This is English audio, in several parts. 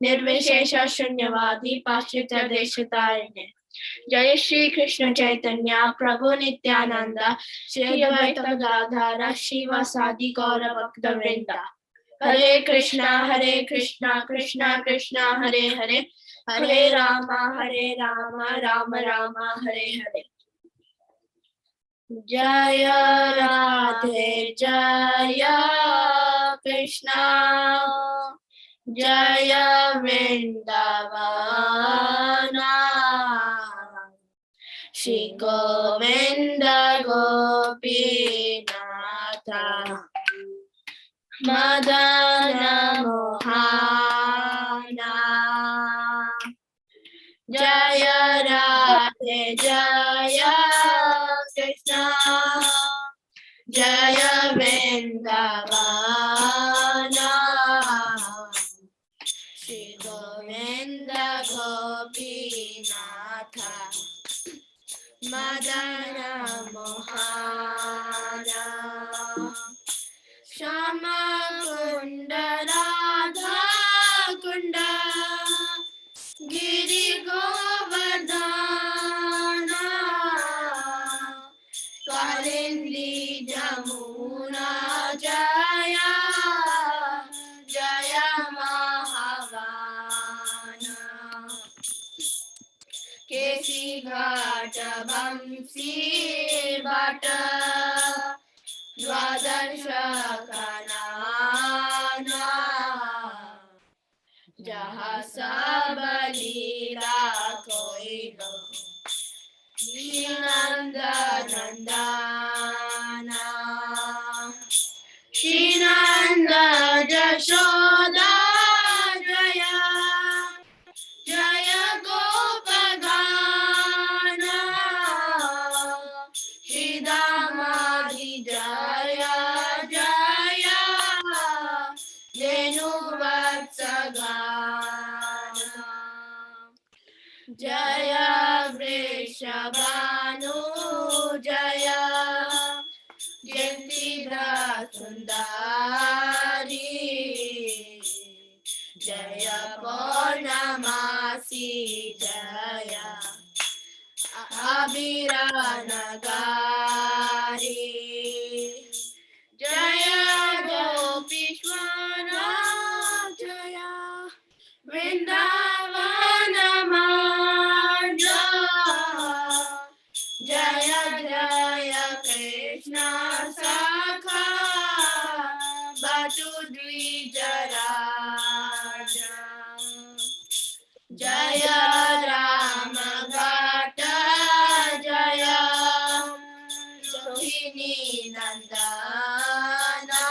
निर्विशेष शून्यवादी पाश्चात्य देशतारिणे। जय श्री कृष्ण चैतन्य प्रभु नित्यानंद श्री अद्वैत गदाधर श्रीवासादि गौर भक्तवृंद। हरे कृष्णा कृष्णा कृष्णा हरे हरे, हरे राम राम राम हरे हरे। जय राधे जय कृष्णा, जय वृंदावन श्री गोविंद गोपीनाथ मदन मोहन। जय राधे जय कृष्णा, जय वृंदावन श्री गोविंद गोपीनाथ मदन मोहन। श्याम कुंड राधा कुंड गिरि गोवर्धन, कालिंदी जमुना जय जय महावन। केसी घाट बंसी भट द्वादश कनाना, जहाँ सब लीला कोइलो नंद नंदना। श्री नंद जशोदा जय जय गोपगान, श्री दामादि जय जय वेणुवत्सगान। जय वृषभानु जय जयंतीधर सुंदरी, जय पौर्णमासी जय अबीरा नगारी। जय गोपीश्वर जय वृंदावन मार्ग, जय जय कृष्ण सखा बटु द्विजराज। जय राम घाट जय सोहिनी नंदना,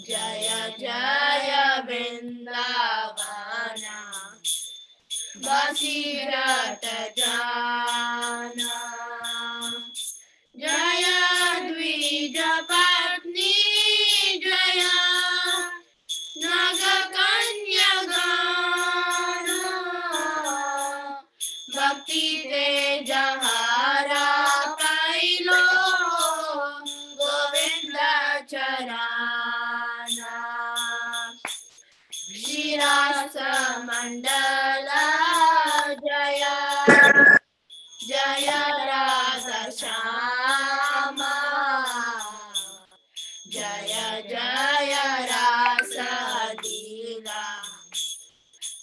जय जय वृंदावन बसीरत जाना। जय द्विज पत्नी जय नाग कन्या गान, भक्ति तेज हारा पाइलो गोविंद चराना। श्रीरास मंडल जय जय राधा श्यामा, जय जय रास लीला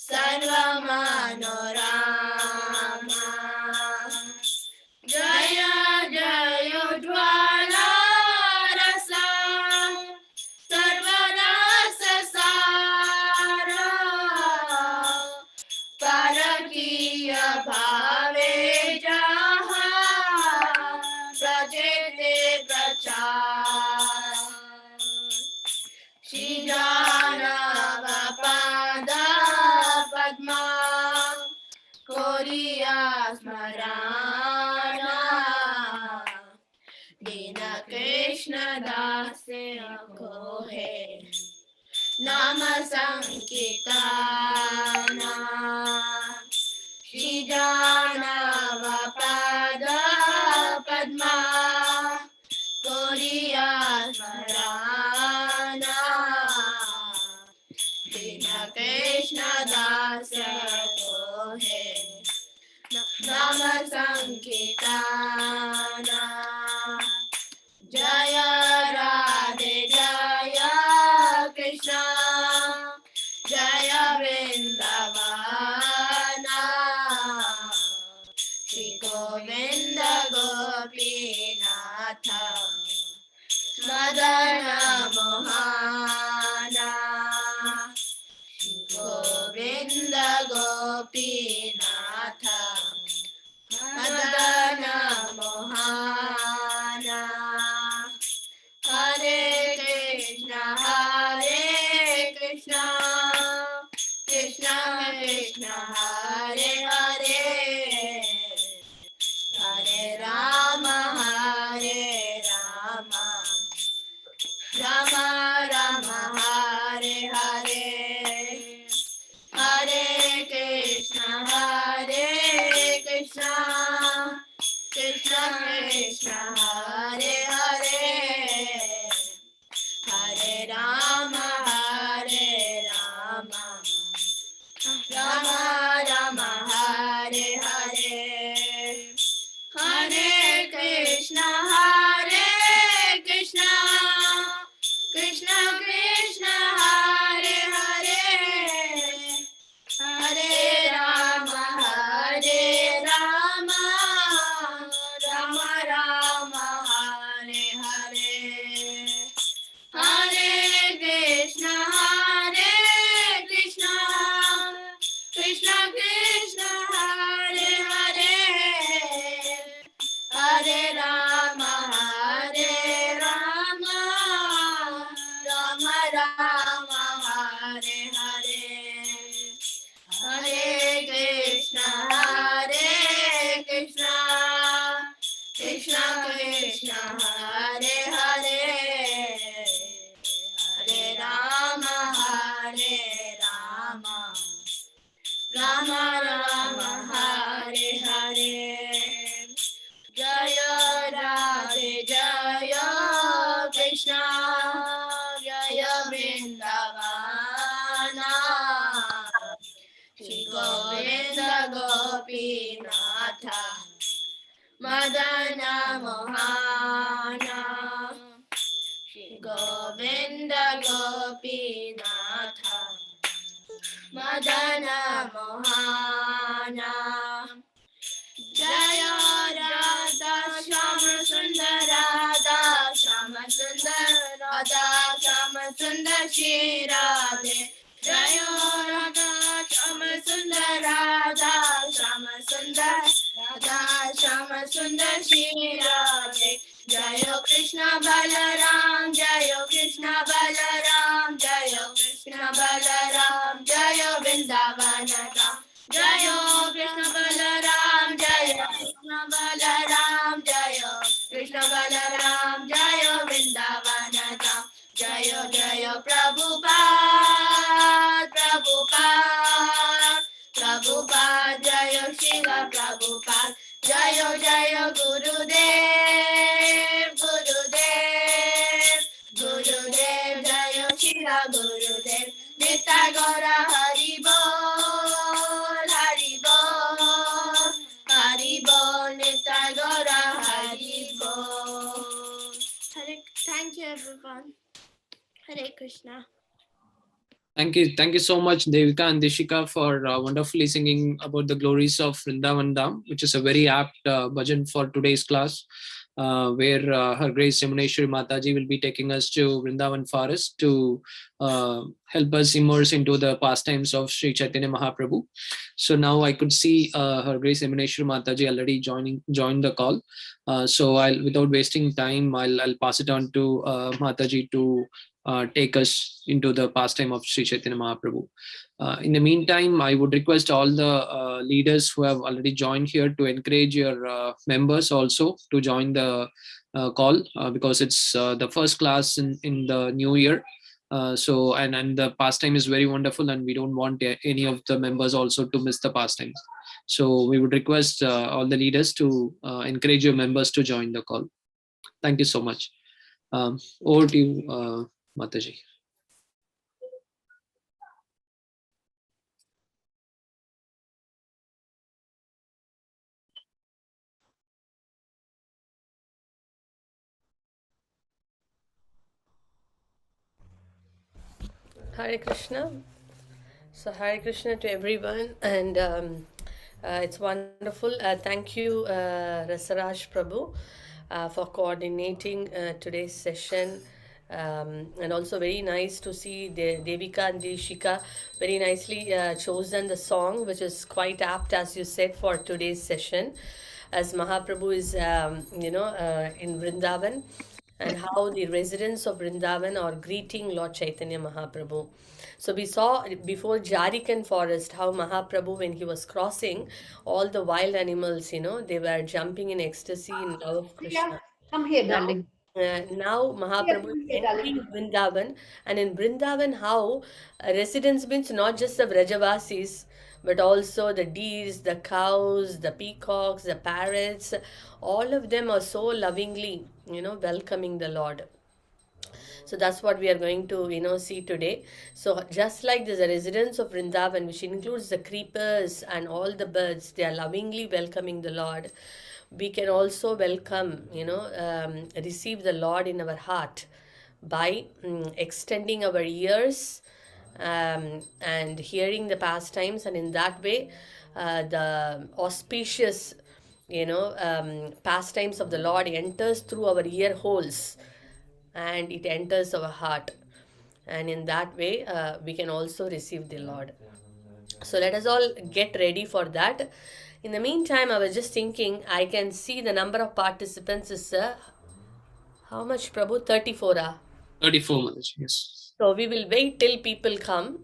सर्व मनोरमा। जय जय ज्वाला रस सर्वरस सारा, परकीय भावे जहाँ प्रजेते प्रचार। श्री जानव पाद पद्मा कोरिया स्मराना, दीन कृष्ण दास को है नाम संकीर्तना। श्री जानव पाद Padma Korea स्मराना, Deen Krishna dasya ko hai. Nama Sankirtana Jaya Radhe Jaya Krishna Jaya Vrindavana Shri Govinda Gopinatha Madana Mohana Govinda Gopinatha Madana Mohana Hare Krishna Krishna Krishna Hare Hare Hare Rama Rama Rama Hare Hare Hare Krishna Krishna Krishna Hare Hare Hare Rama Rama Rama Hare Hare Hare Krishna Krishna Krishna Krishna Hare Hare Hare Rama Rama Rama Hare Hare Hare Krishna Krishna Krishna Krishna Hare Hare Hare Rama Rama Rama Hare Hare Hare Krishna Krishna Krishna Krishna Hare Hare Hare Rama Rama Rama Hare Hare Jaya Radhe Jaya Krishna Jaya Vrindavana Shri Govinda Gopinatha Madana Mohana Shri Govinda Gopinatha Madana Mohana Jaya Radha Shama Sundar Radha Shama Sundar Radha Shama Sundar Shri Radhe Jaya Radha Shama Sundar Radha Shama Sundar Radha Shama Sundar Shri Radhe Jaya Krishna Balaram Jaya Krishna Balaram Jaya Krishna Balaram Jaya Vrindavana Jaya Krishna Balaram Jaya Krishna Balaram Jaya Krishna Balaram Jaya Vrindavana Jaya Jaya Prabhupada Jaya Shiva Prabhupada Jaya Jaya Gurudev Jaya Shiva Gurudev Nitya Gaura Hari Bol Nitya Gaura Hari Bol. Thank you everyone. Hare Krishna. Thank you so much, Devika and Dishika, for wonderfully singing about the glories of Vrindavan Dham, which is a very apt bhajan for today's class, where Her Grace Yamuneshwari Mataji will be taking us to Vrindavan Forest to help us immerse into the pastimes of Sri Chaitanya Mahaprabhu. So now I could see Her Grace Yamuneshwari Mataji already joined the call. So without wasting time, I'll pass it on to Mataji to take us into the pastime of Sri Chaitanya Mahaprabhu. In the meantime, I would request all the leaders who have already joined here to encourage your members also to join the call, because it's the first class in the new year. So and the pastime is very wonderful, and we don't want any of the members also to miss the pastimes. So we would request all the leaders to encourage your members to join the call. Thank you so much. Over to you, Mataji. Hare Krishna. So, Hare Krishna to everyone, and it's wonderful. Thank you, Rasaraj Prabhu, for coordinating today's session. And also very nice to see Devika and Deshika very nicely chosen the song, which is quite apt, as you said, for today's session, as Mahaprabhu is, in Vrindavan, and how the residents of Vrindavan are greeting Lord Chaitanya Mahaprabhu. So we saw before Jarikan forest how Mahaprabhu, when he was crossing, all the wild animals, they were jumping in ecstasy in love of Priya, Krishna. come here, Now, darling. now Priya, Mahaprabhu is come here, entering darling. Vrindavan, and in Vrindavan, how residents means not just the Vrajavasis, but also the deers, the cows, the peacocks, the parrots, all of them are so lovingly, welcoming the Lord. So that's what we are going to, see today. So just like there's a residence of Vrindavan, which includes the creepers and all the birds, they are lovingly welcoming the Lord. We can also welcome, receive the Lord in our heart by extending our ears and hearing the pastimes, and in that way, the auspicious, pastimes of the Lord enters through our ear holes and it enters our heart, and in that way we can also receive the Lord. So let us all get ready for that. In the meantime, I was just thinking, I can see the number of participants is how much, Prabhu? 34. 34 minutes, yes. So we will wait till people come.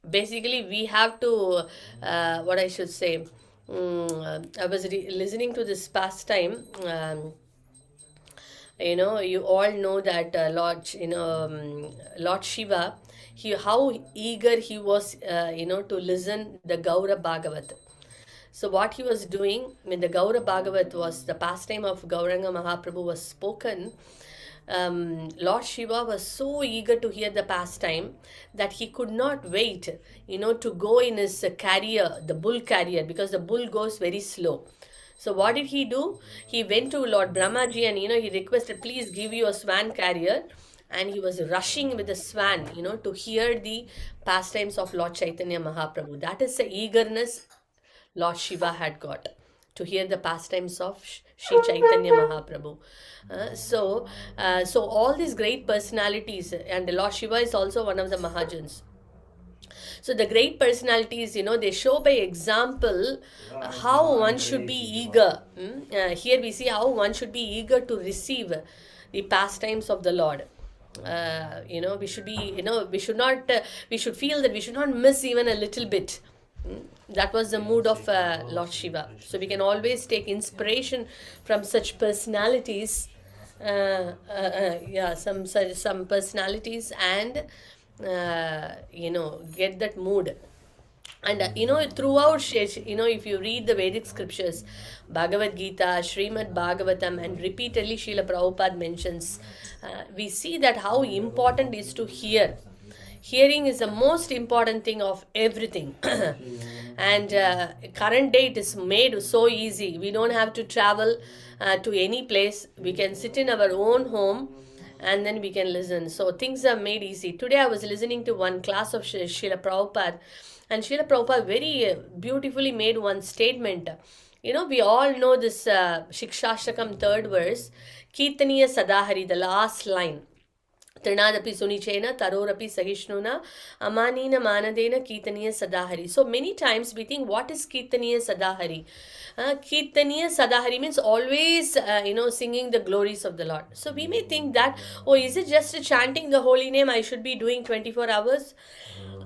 Basically, we have to, what I should say, I was listening to this pastime. You all know that Lord Shiva, how eager he was, to listen the Gaura Bhagavat. So what he was doing when the Gaura Bhagavat was the pastime of Gauranga Mahaprabhu was spoken, Lord Shiva was so eager to hear the pastime that he could not wait, to go in his carrier, the bull carrier, because the bull goes very slow. So what did he do? He went to Lord Brahmaji and he requested, please give you a swan carrier. And he was rushing with the swan, to hear the pastimes of Lord Chaitanya Mahaprabhu. That is the eagerness Lord Shiva had got to hear the pastimes of Sri Chaitanya Mahaprabhu. So all these great personalities, and Lord Shiva is also one of the Mahajans. So the great personalities, they show by example how one should be eager. Here we see how one should be eager to receive the pastimes of the Lord. We should be, we should not, we should feel that we should not miss even a little bit. That was the mood of Lord Shiva. So we can always take inspiration from such personalities. Yeah, some personalities, and get that mood. And throughout if you read the Vedic scriptures, Bhagavad Gita, Srimad Bhagavatam, and repeatedly Srila Prabhupada mentions, we see that how important is to hear. Hearing is the most important thing of everything. And current day it is made so easy. We don't have to travel to any place. We can sit in our own home and then we can listen. So things are made easy. Today I was listening to one class of Srila Prabhupada, and Srila Prabhupada very beautifully made one statement. We all know this Shikshashtakam third verse, Kirtaniya Sadahari, the last line. Trinadapi Sunichena, Tarorapi Sahishnuna, Amanina Manadena, Kirtaniya Sadahari. So many times we think, what is Kirtaniya Sadahari? Kirtaniya Sadahari means always, singing the glories of the Lord. So we may think that, oh, is it just chanting the holy name I should be doing 24 hours?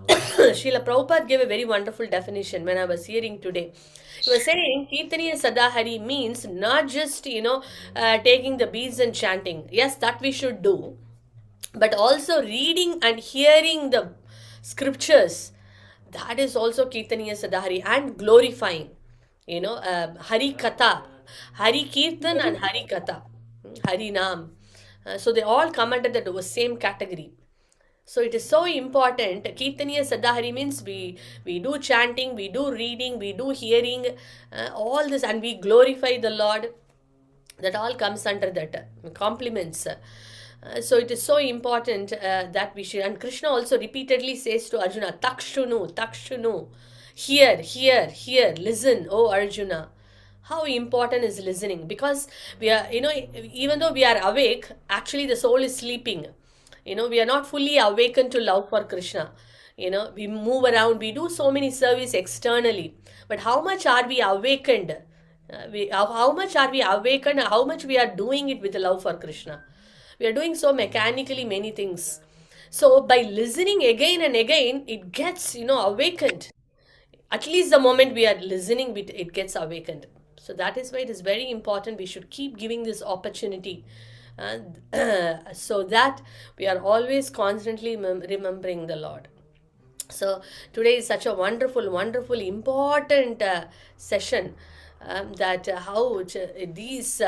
Srila Prabhupada gave a very wonderful definition when I was hearing today. He was saying Kirtaniya Sadahari means not just, taking the beads and chanting. Yes, that we should do, but also reading and hearing the scriptures. That is also Kirtaniya Sadahari, and glorifying, Hari Katha, Hari Kirtan and Hari Katha, Hari Nam. So they all come under the same category. So it is so important. Kirtaniya Sadahari means we do chanting, we do reading, we do hearing, all this, and we glorify the Lord. That all comes under that compliments. So it is so important that we should, and Krishna also repeatedly says to Arjuna, Takshunu, Takshunu, hear, hear, hear, listen, oh Arjuna. How important is listening? Because we are, even though we are awake, actually the soul is sleeping. We are not fully awakened to love for Krishna. We move around, we do so many service externally, but how much are we awakened? How much are we awakened? How much we are doing it with the love for Krishna? We are doing so mechanically many things. So by listening again and again, it gets awakened. At least the moment we are listening, it gets awakened. So that is why it is very important. We should keep giving this opportunity, and so that we are always constantly remembering the Lord. So today is such a wonderful, wonderful, important session, that how these,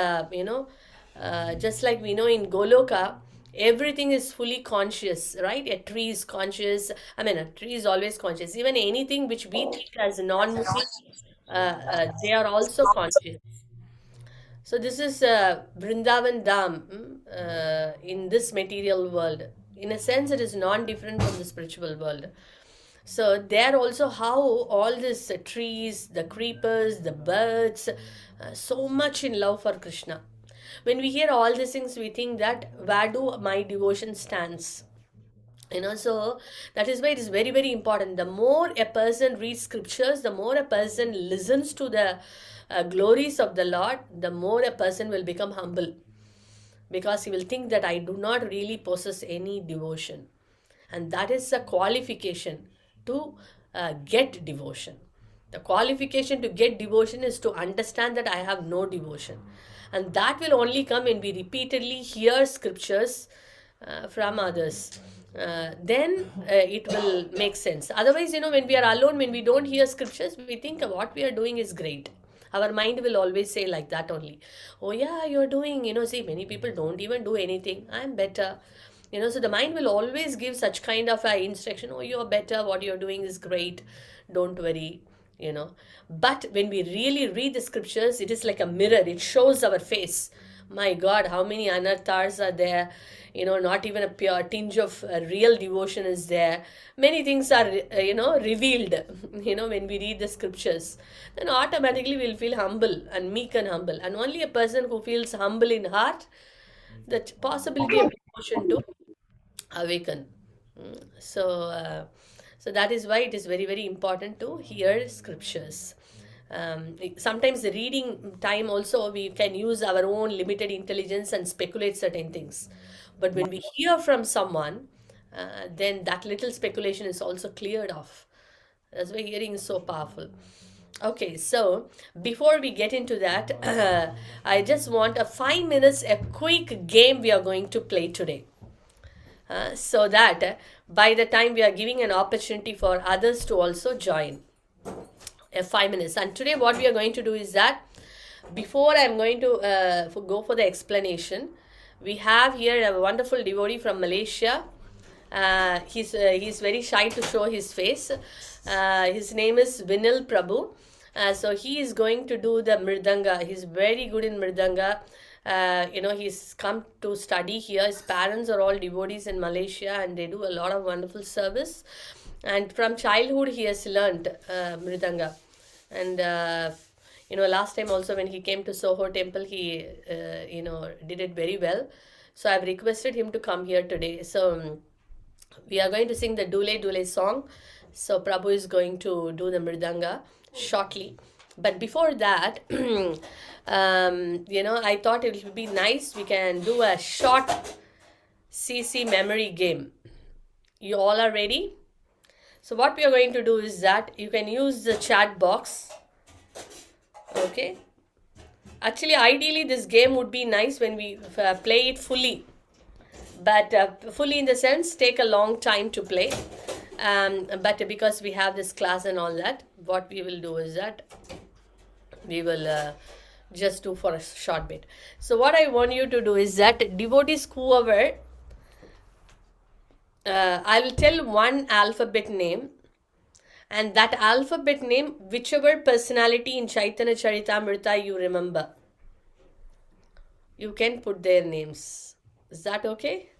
just like we know in Goloka, everything is fully conscious, right? A tree is conscious. I mean, a tree is always conscious. Even anything which we think as non-moving, they are also conscious. So this is Vrindavan Dham, in this material world. In a sense, it is non-different from the spiritual world. So there also how all these trees, the creepers, the birds, so much in love for Krishna. When we hear all these things, we think that where do my devotion stands? So that is why it is very, very important. The more a person reads scriptures, the more a person listens to the glories of the Lord, the more a person will become humble, because he will think that I do not really possess any devotion. And that is a qualification to get devotion. The qualification to get devotion is to understand that I have no devotion. And that will only come when we repeatedly hear scriptures from others. Then it will make sense. Otherwise, when we are alone, when we don't hear scriptures, we think what we are doing is great. Our mind will always say like that only. Oh, yeah, you're doing, see, many people don't even do anything. I'm better. So the mind will always give such kind of a instruction. Oh, you're better. What you're doing is great. Don't worry. But when we really read the scriptures, it is like a mirror. It shows our face. My God, how many anarthas are there? Not even a pure tinge of real devotion is there. Many things are, revealed, when we read the scriptures. Then automatically we'll feel humble and meek and humble. And only a person who feels humble in heart, that possibility of devotion to awaken. So that is why it is very, very important to hear scriptures. Sometimes the reading time also we can use our own limited intelligence and speculate certain things. But when we hear from someone, then that little speculation is also cleared off. That's why hearing is so powerful. Okay, so before we get into that, I just want a 5 minutes, a quick game we are going to play today. So that by the time we are giving an opportunity for others to also join. 5 minutes. And today what we are going to do is that before I'm going to go for the explanation, we have here a wonderful devotee from Malaysia. He's very shy to show his face. His name is Vinil Prabhu. So he is going to do the Mridanga. He's very good in Mridanga. He's come to study here. His parents are all devotees in Malaysia and they do a lot of wonderful service. And from childhood, he has learned Mridanga. And, last time also when he came to Soho temple, he, did it very well. So I've requested him to come here today. So we are going to sing the Dule Dule song. So Prabhu is going to do the Mridanga shortly. But before that, I thought it would be nice. We can do a short CC memory game. You all are ready? So what we are going to do is that you can use the chat box. Okay. Actually, ideally, this game would be nice when we play it fully. But fully in the sense, take a long time to play. But because we have this class and all that, what we will do is that we will just do for a short bit. So what I want you to do is that devotees whoever, I will tell one alphabet name, and that alphabet name, whichever personality in Chaitanya Charitamrita you remember, you can put their names. Is that okay?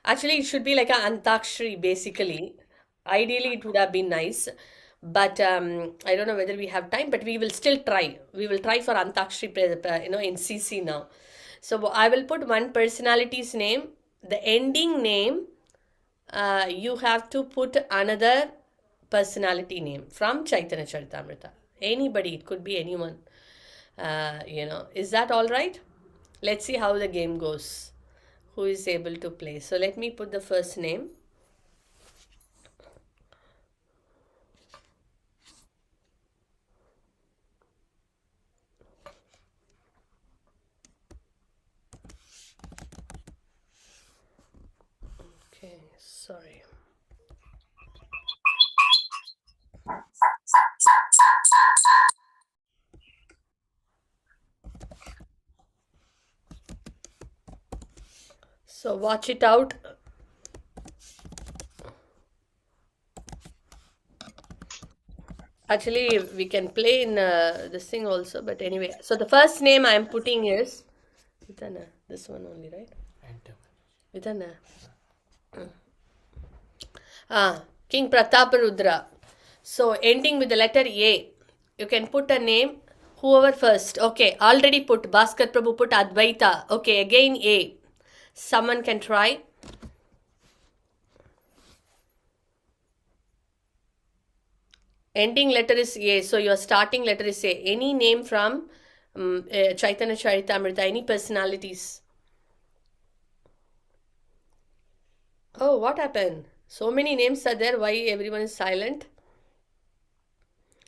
Actually, it should be like a Antakshari, basically. Ideally, it would have been nice. But I don't know whether we have time, but we will still try. We will try for Antakshari, in CC now. So I will put one personality's name, the ending name. You have to put another personality name from Chaitanya Charitamrita. Anybody, it could be anyone. Is that all right? Let's see how the game goes. Who is able to play? So let me put the first name. Okay, sorry. So watch it out. Actually, we can play in this thing also, but anyway. So the first name I am putting is Vidana. This one only, right? Vidana. King Prataparudra. So ending with the letter A. You can put a name, whoever first. Okay, already put. Bhaskar Prabhu put Advaita. Okay, again A. Someone can try. Ending letter is A. So your starting letter is A. Any name from Chaitanya Charitamrita, any personalities? Oh, what happened? So many names are there. Why everyone is silent?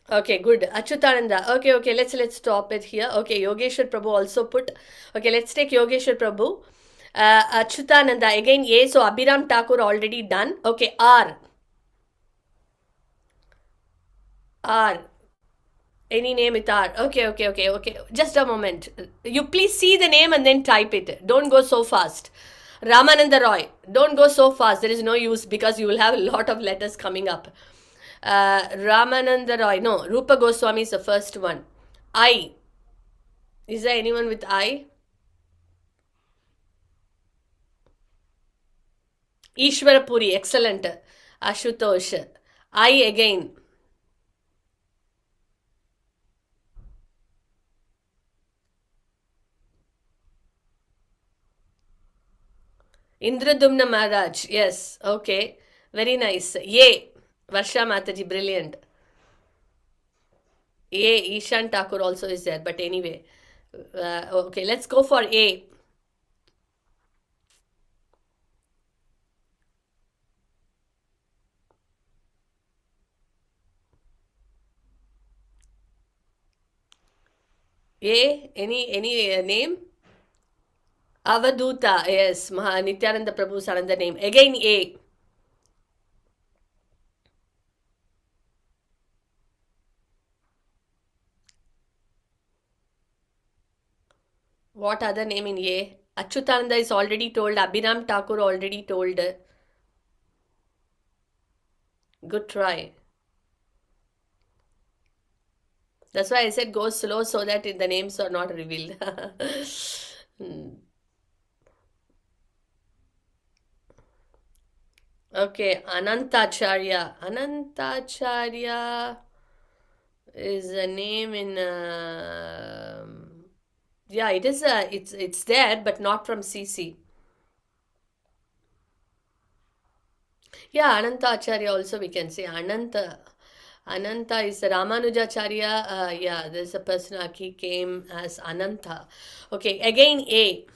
Okay, good. Achyutananda. Okay. Let's stop it here. Okay, Yogeshwar Prabhu also put. Okay, let's take Yogeshwar Prabhu. Achyutananda again A. So Abhiram Thakur already done. Okay, R. Any name with R. Okay. Just a moment. You please see the name and then type it. Don't go so fast. Ramananda Roy. Don't go so fast. There is no use because you will have a lot of letters coming up. Ramananda Roy. No, Rupa Goswami is the first one. I. Is there anyone with I? Ishwarapuri. Excellent. Ashutosh. I again. Indradumna Maharaj. Yes. Okay. Very nice. Yay. Varsha Mataji. Brilliant. A. Ishan Thakur also is there. But anyway. Okay. Let's go for A. A. Any name? Avaduta. Yes. Nityananda Prabhu's another name. Again A. What other name in A? Achyutananda is already told. Abhiram Thakur already told. Good try. That's why I said go slow so that the names are not revealed. Okay, Anantacharya. Anantacharya is a name in. Yeah, it is. It's there, but not from CC. Yeah, Ananta Acharya also we can say. Ananta is Ramanujacharya. Yeah, there's a person he came as Ananta. Okay, again A.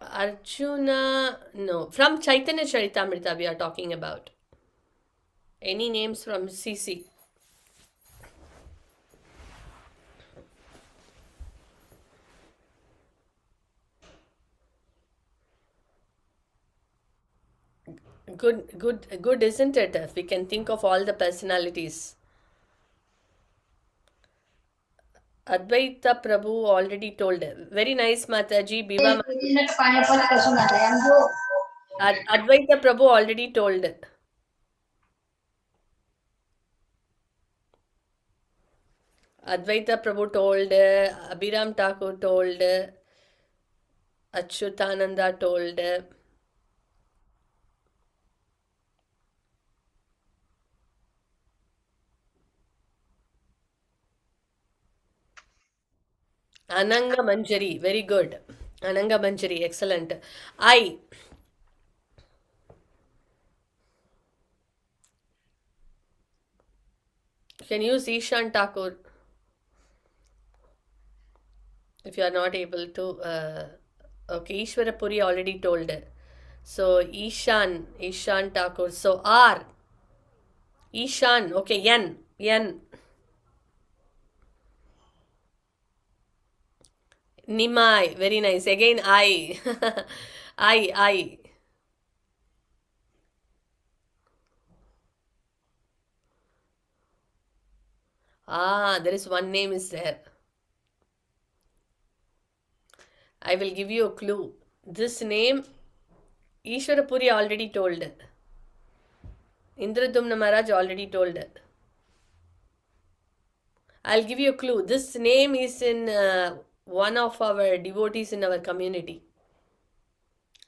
Arjuna, no. From Chaitanya Charitamrita we are talking about. Any names from CC? Good, isn't it? If we can think of all the personalities. Advaita Prabhu already told. Very nice, Mataji. Biba Advaita Prabhu already told. Advaita Prabhu told, Abhiram Thakur told, Achyutananda told. Ananga Manjari, very good. Ananga Manjari, excellent. I. You can use Ishan Thakur if you are not able to. Okay, Ishwara Puri already told. So Ishan Thakur. So R. Ishan, okay, N. Nimai, very nice. Again, I. I. Ah, there is one name is there. I will give you a clue. This name, Ishwara Puri already told. Indra Devi Maharaj already told. I'll give you a clue. This name is in one of our devotees in our community.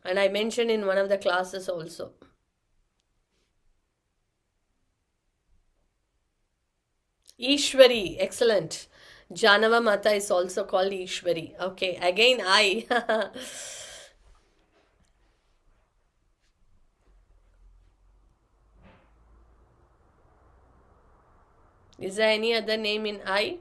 And I mentioned in one of the classes also. Ishwari, excellent. Janava Mata is also called Ishwari. Okay, again I. Is there any other name in I?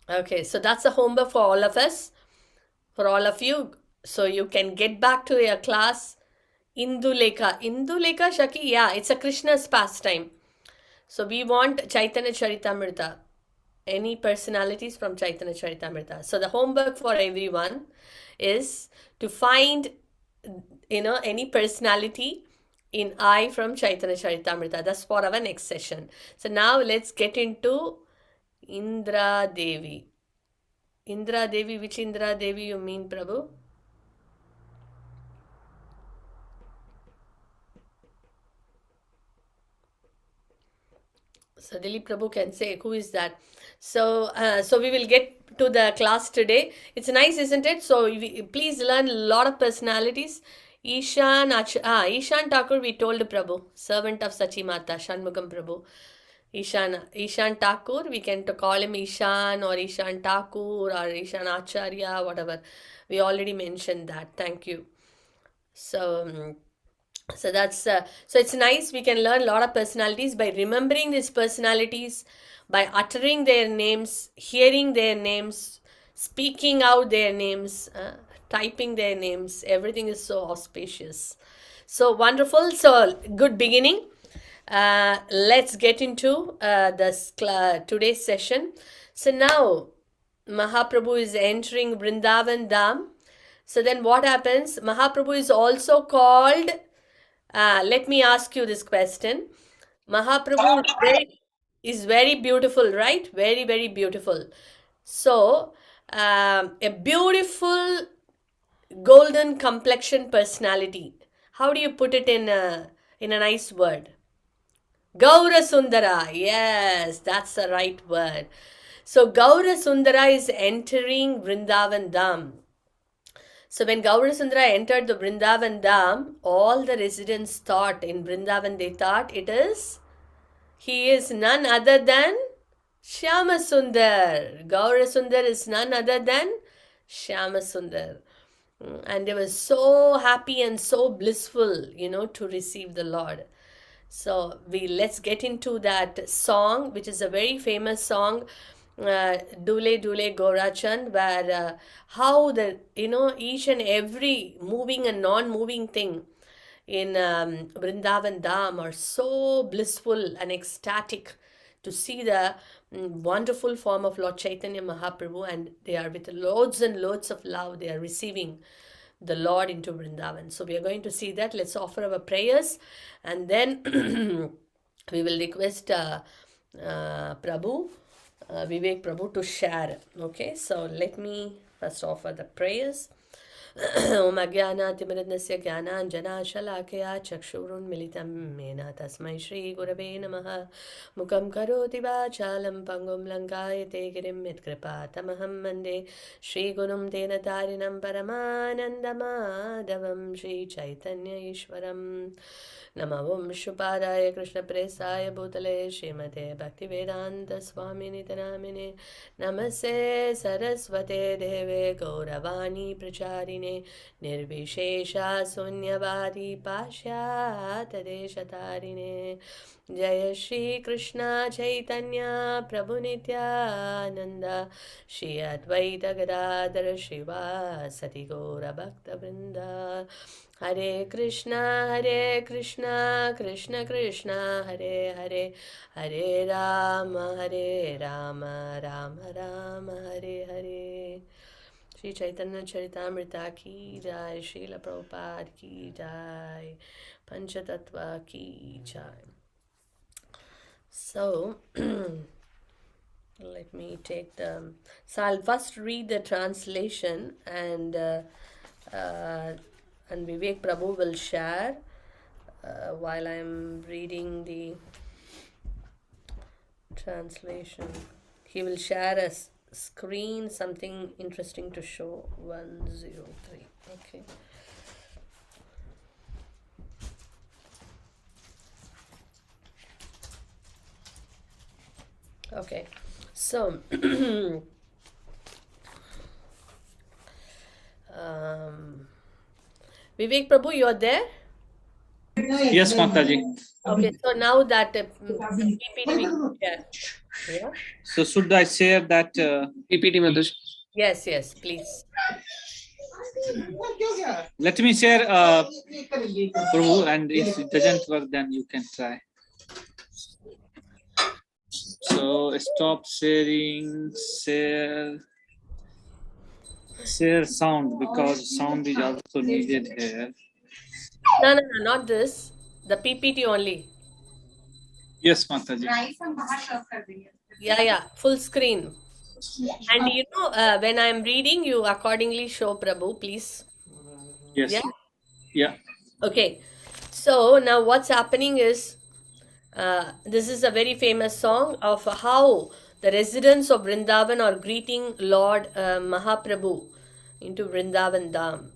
Okay, so that's a homework for all of us, for all of you. So you can get back to your class. Indulekha Shaki, yeah, it's a Krishna's pastime. So we want Chaitanya Charitamrita. Any personalities from Chaitanya Charitamrita. So the homework for everyone is to find, any personality in I from Chaitanya Charitamrita. That's for our next session. So now let's get into Indra Devi. Indra Devi, which Indra Devi you mean, Prabhu? So Dilip Prabhu can say, who is that? So, so we will get to the class today. It's nice, isn't it? So please learn a lot of personalities. Ishan Thakur, we told Prabhu, servant of Sachi Mata, Shanmugam Prabhu. Ishan Thakur, we can call him Ishan or Ishan Thakur or Ishan Acharya, whatever. We already mentioned that. Thank you. So that's so it's nice. We can learn a lot of personalities by remembering these personalities, by uttering their names, hearing their names, speaking out their names, typing their names. Everything is so auspicious, so wonderful. So good beginning. Let's get into today's session. So now Mahaprabhu is entering Vrindavan Dham. So then what happens? Mahaprabhu is also called, let me ask you this question. Mahaprabhu is very beautiful, right? Very, very beautiful. So, a beautiful golden complexion personality. How do you put it in a nice word? Gaura Sundara. Yes, that's the right word. So, Gaura Sundara is entering Vrindavan Dham. So when Gaurasundara entered the Vrindavan Dham, all the residents thought in Vrindavan, they thought he is none other than Shyamasundar. Gaurasundar is none other than Shyamasundar. And they were so happy and so blissful, to receive the Lord. So let's get into that song, which is a very famous song, Dule Dule Gorachand, where how each and every moving and non-moving thing in Vrindavan Dham are so blissful and ecstatic to see the wonderful form of Lord Chaitanya Mahaprabhu, and they are with loads and loads of love, they are receiving the Lord into Vrindavan. So we are going to see that. Let's offer our prayers, and then we will request Prabhu, Vivek Prabhu, to share. Okay, so let me first offer the prayers. ॐ अज्ञानातिमिरन्दस्य ज्ञानाञ्जनाशलाकया चक्षुरुन्मिलितं येन तस्मै श्रीगुरवे नमः मुखं करोति वाचालं पङ्गुं लङ्कायते गिरिं यत्कृपातमहं वन्दे श्रीगुरुं तेन तारिणं परमानन्दमाधवं श्रीचैतन्य ईश्वरं नमः ॐ शुपादाय कृष्णप्रेसाय भूतले श्रीमते भक्तिवेदान्तस्वामिनिति नामिने नमस्ते सरस्वते देवे गौरवाणी प्रचारिणे निर्विशेषा शून्यवादी पाश्चात्यदेशतारिणे जय श्री कृष्ण चैतन्य प्रभु नित्यानंद श्री अद्वैत गदाधर श्रीवासति गौरभक्तवृंद हरे कृष्णा कृष्ण कृष्ण हरे हरे हरे राम राम राम हरे हरे श्री चैतन्य चरितामृता की जय श्रील प्रभुपाद की जय पंचतत्व की जय. So let me take so I'll first read the translation and Vivek Prabhu will share while I'm reading the translation. He will share a screen, something interesting to show. 103. Okay. Okay. So Vivek Prabhu, you're there? Yes, Mataji. Okay, so now that PPT we can share. Yeah? So should I share that? PPT Mataji. Yes, please. Let me share, Prabhu, and if it doesn't work, then you can try. So stop sharing, share sound, because sound is also needed here. No, not this. The PPT only. Yes, Mataji. Yeah, full screen. And you know, when I'm reading, you accordingly show Prabhu, please. Yes. Yeah. Okay. So now what's happening is, this is a very famous song of how the residents of Vrindavan are greeting Lord Mahaprabhu into Vrindavan Dham.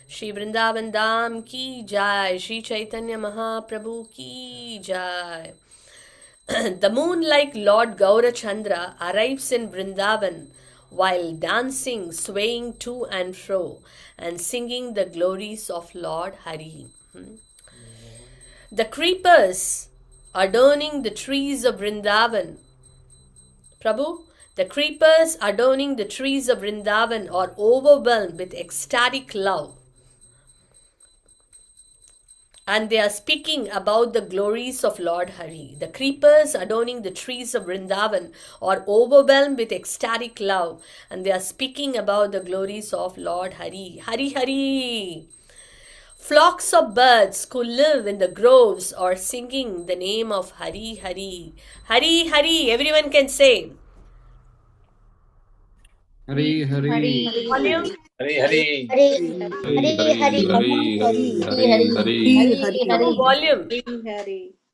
Shri Vrindavan Dham ki jai, Shri Chaitanya Mahaprabhu ki jai. The moon like Lord Gaurachandra arrives in Vrindavan while dancing, swaying to and fro and singing the glories of Lord Hari. The creepers adorning the trees of Vrindavan. Prabhu, the creepers adorning the trees of Vrindavan are overwhelmed with ecstatic love. And they are speaking about the glories of Lord Hari. The creepers adorning the trees of Vrindavan are overwhelmed with ecstatic love. And they are speaking about the glories of Lord Hari. Hari Hari. Flocks of birds who live in the groves are singing the name of Hari Hari. Hari Hari. Everyone can say. Hari Hari. Volume. Hari Hari. No volume.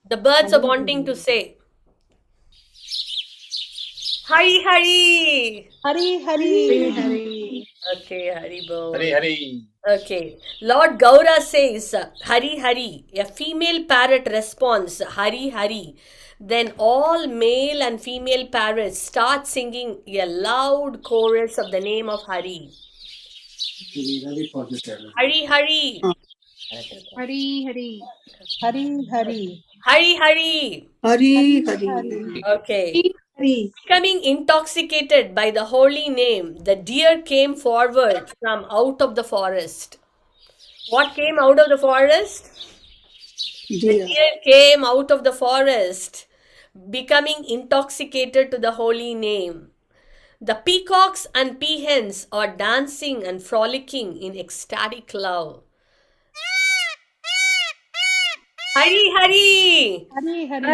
The birds are wanting to say. Hari Hari. Okay, Hari Bo. Hari. Okay. Lord Gaura says, Hari Hari. A female parrot responds, Hari Hari. Then all male and female parrots start singing a loud chorus of the name of Hari. Hari Hari. Hari Hari. Okay. Becoming intoxicated by the holy name, the deer came forward from out of the forest. What came out of the forest? The deer came out of the forest, becoming intoxicated to the holy name. The peacocks and peahens are dancing and frolicking in ecstatic love. Hari Hari. Hari Hari.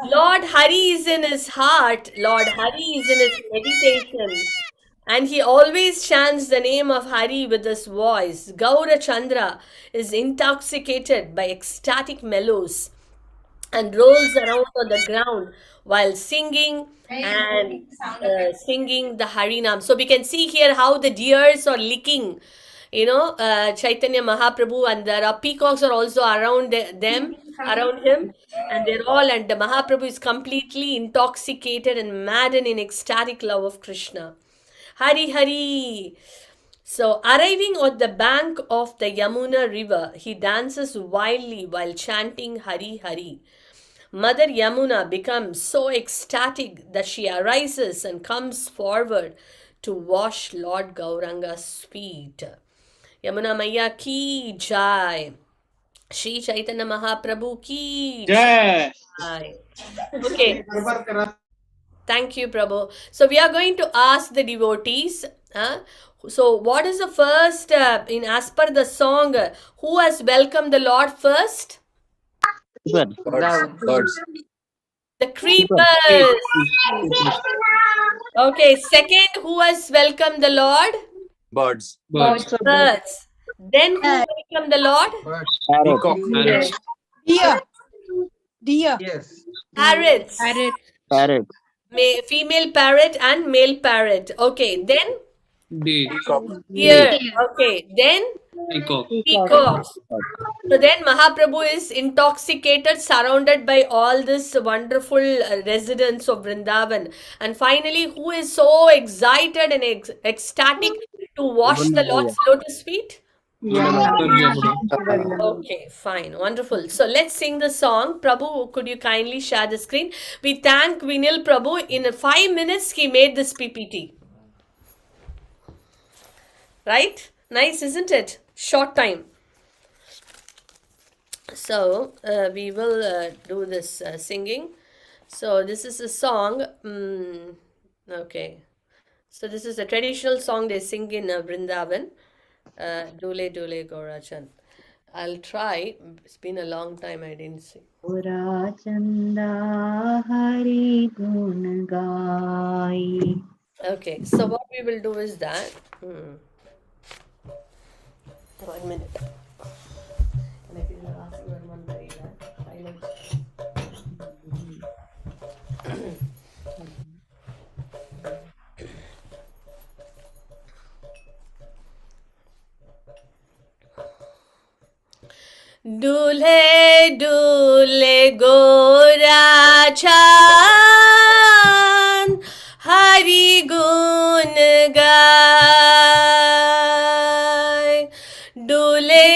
Lord Hari is in his heart. Lord Hari is in his meditation. And he always chants the name of Hari with his voice. Gaura Chandra is intoxicated by ecstatic mellows and rolls around on the ground while singing and singing the Harinam. So we can see here how the deers are licking, Chaitanya Mahaprabhu, and there are peacocks are also around around him, and they're all, and the Mahaprabhu is completely intoxicated and maddened in ecstatic love of Krishna. Hari Hari. So, arriving at the bank of the Yamuna river, he dances wildly while chanting Hari Hari. Mother Yamuna becomes so ecstatic that she arises and comes forward to wash Lord Gauranga's feet. Yamuna Maya ki jai. Shri Chaitanya Mahaprabhu ki Jai. jai. Okay. Thank you, Prabhu. So we are going to ask the devotees. So what is the first, in as per the song, who has welcomed the Lord first? Birds. The creepers. Okay, second, who has welcomed the Lord? Birds. Birds. Birds. Then who welcomed the Lord? Peacock. Parrots. Deer. Parrots. Parrot. Female parrot and male parrot. Okay, then Deer. deer. Okay, then Peacock. peacocks. So then Mahaprabhu is intoxicated, surrounded by all this wonderful residents of Vrindavan. And finally, who is so excited and ecstatic to wash the Lord's lotus feet? Okay, fine, wonderful. So let's sing the song. Prabhu, could you kindly share the screen? We thank Vinil Prabhu. In 5 minutes, he made this PPT. Right? Nice, isn't it? Short time. So we will do this singing. So this is a song. Okay. So this is a traditional song they sing in Vrindavan. Dule Dule Gaurachan. I'll try. It's been a long time I didn't sing. Gora Chanda Hari Gun Gai. Okay. So what we will do is that. 1 minute. And if you are asking one very highlights. Dule dule gora chan Hari gun gai. Dule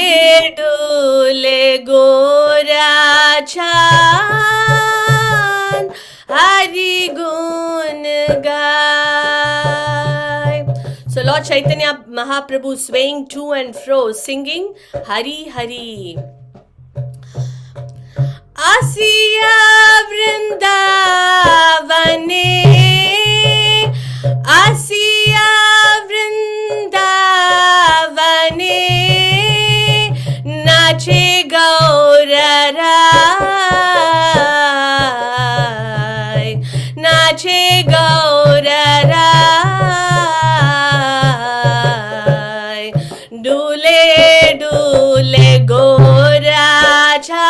dule gora chan Hari gun gai. So Lord Chaitanya Mahaprabhu swaying to and fro, singing Hari Hari. Asiya Vrindavane, Asiya Vrindavane, Nache Gaurarai, Nache Gaurarai, Dule Dule Gora Chan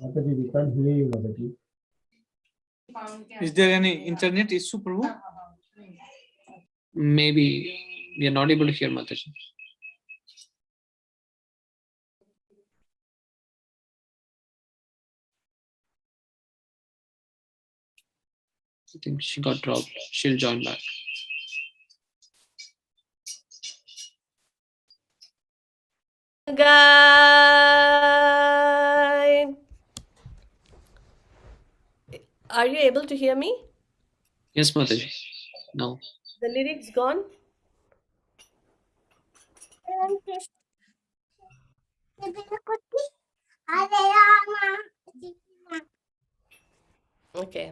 Mataji, we can't hear you, Mataji. Is there any internet issue, Prabhu? Maybe we are not able to hear Mataji. I think she got dropped. She'll join back. Guide. Are you able to hear me? Yes, Mataji. No. The lyrics gone? Okay.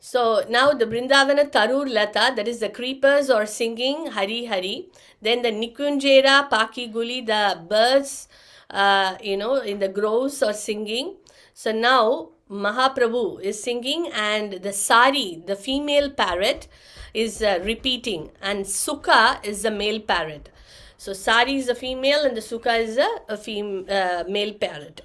So now the Brindavana Tarur Lata, that is the creepers are singing Hari Hari. Then the Nikunjera Paki Guli, the birds, in the groves are singing. So now Mahaprabhu is singing and the Sari, the female parrot, is repeating, and Sukha is the male parrot. So Sari is the female and the Sukha is a male parrot.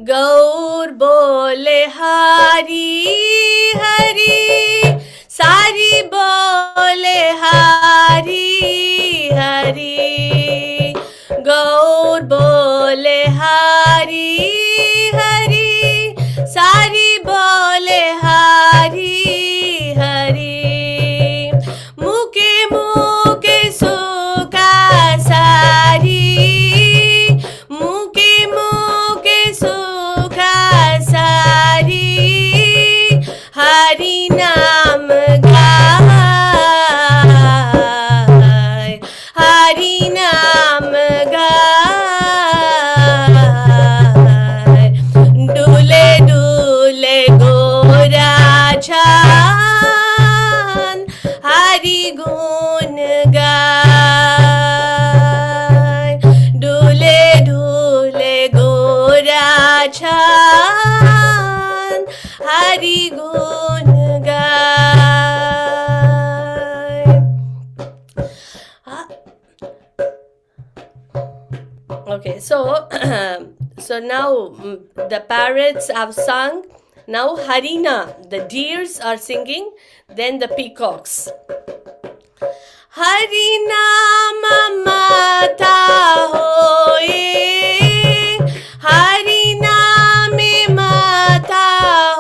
गौर बोले हरी हरी, सारी बोले हरी हरी, गौर बोले हरी हरी, सारी बोले हरी हरी, मुके मुके सुका सारी, मुके मुके सुखा सारी, हरि नाम गाय, हरि नाम गाय, डूले डूले गोरा छान, हरि गुण गाय, डूले डूले गोरा छान, हरि गुण गाय. Okay, so now the parrots have sung. Now Harina, the deers are singing. Then the peacocks. Hari Naam Mata Hoye, Hari Naam Mata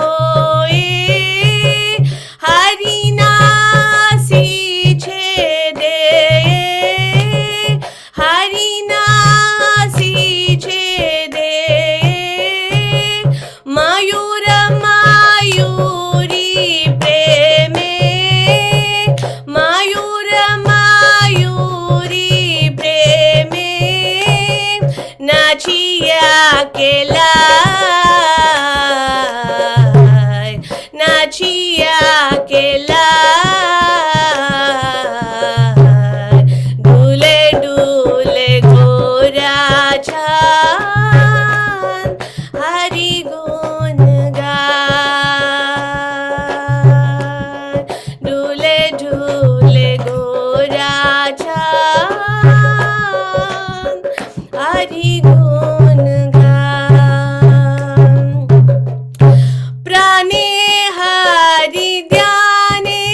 Hoye, Hari Nasi Chede, Hari Nasi Chede, Mayura Mayuri Preme, Mayura Mayuri Preme, Nachiya Kelai, Nachiya Kelai, Dule Dule Gora Chan, Hari Gun Gai, Dule Dule Gora Chan, Hari Gun Gai. Prane Hari Dhyane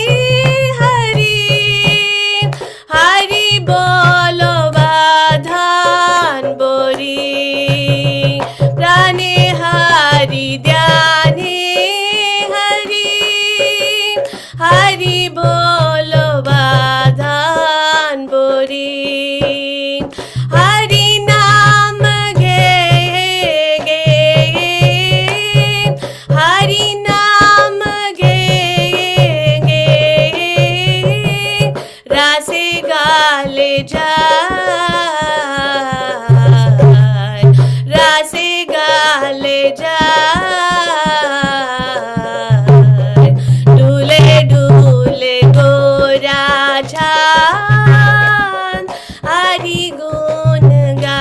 Hari, Hari Bolo Badhan Bori, Prane Hari Dhyane Hari, Hari Bolo Badhan Bori, Hari Naam Ge Ge, Hari Naam Ge Ge, Rase Gale Jai, Rase Gale Jai, Dule Dule Gora Chan, Hari Gun Gai,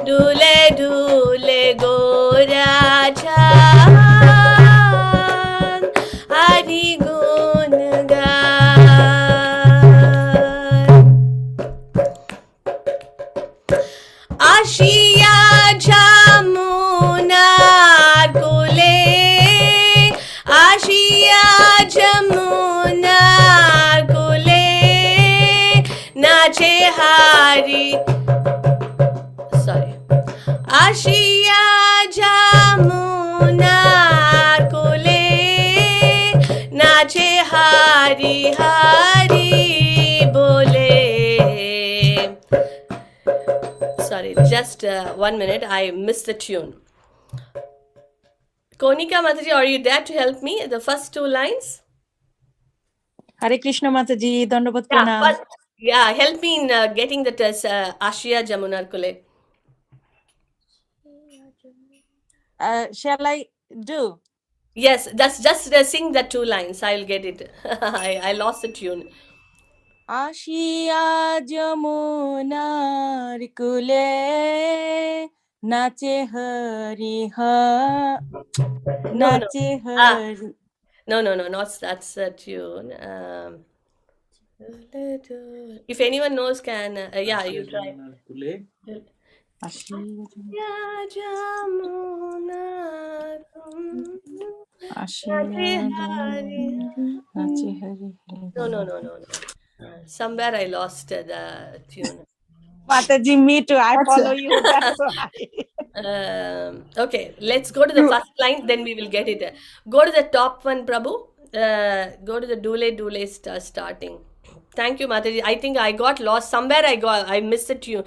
Dule Dule Gora Chan, Hari Gun Gai. nache hari. Sorry. Ashiya Jamunar kule nache hari hari bole. Sorry, just 1 minute. I missed the tune. Konika Mataji, are you there to help me? The first two lines? Hare Krishna Mataji, Dandavat Pranam. Yeah, help me in getting the Ashiya Jamunar Kule. Shall I do? Yes, that's just sing the two lines. I'll get it. I lost the tune. Ashiya Jamunar kule nache hari ha. Nache hari. No, not that's the tune. If anyone knows, can yeah, you try. Ashiya Jamunar Ashiya nache hari. No. Somewhere I lost the tune. Mataji, me too. I follow you. That's why. Okay, let's go to the first line, then we will get it. Go to the top one, Prabhu. Go to the Dule starting. Thank you, Mataji. I think I got lost. Somewhere I missed the tune.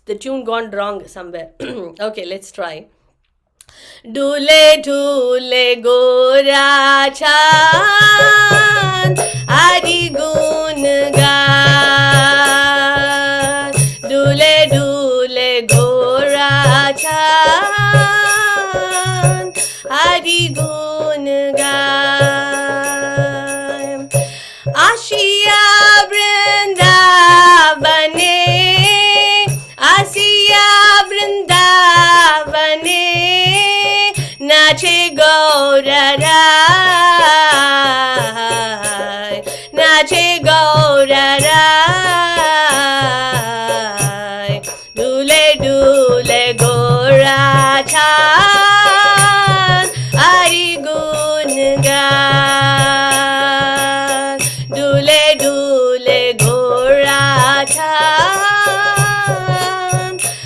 The tune gone wrong somewhere. Okay, let's try. Dule dule gora chan Adi gun gan. Dule dule gora chan Adi gun gan. Ashiya Vrindavane, Asiya Vrindavane, nache Gaurarai, nache Gaurarai. Dule dule Gaurachan, Ari gun gan. Dule dule Gaurachan,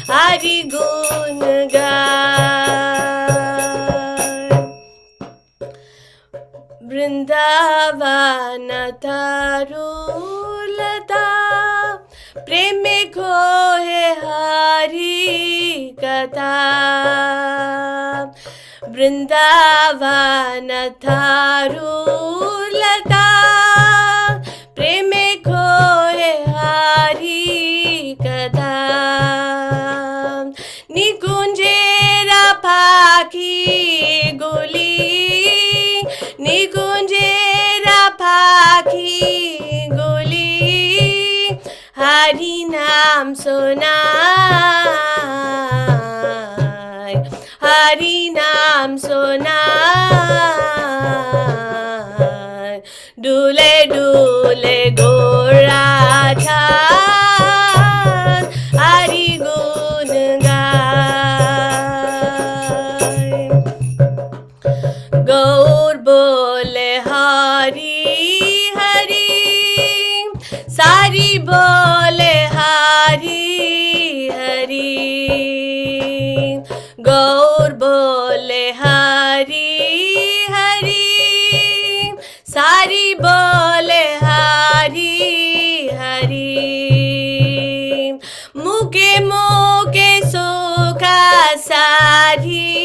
Ari gun gan. Vrindavana tarulata preme khohe hari katha. Vrindavana tarulata preme khohe hari katha. Nikunjera pakhi guli, Nikunjera pakhi guli, Hari naam sonai, Hari naam sonai. Dule dule Gaurachan, Hari gun gaay. Gaur bole Hari Hari, Sari bole Hari Hari. Gaur bole Hari Hari, Sari bole Hari Hari. Muke muke sukha sari,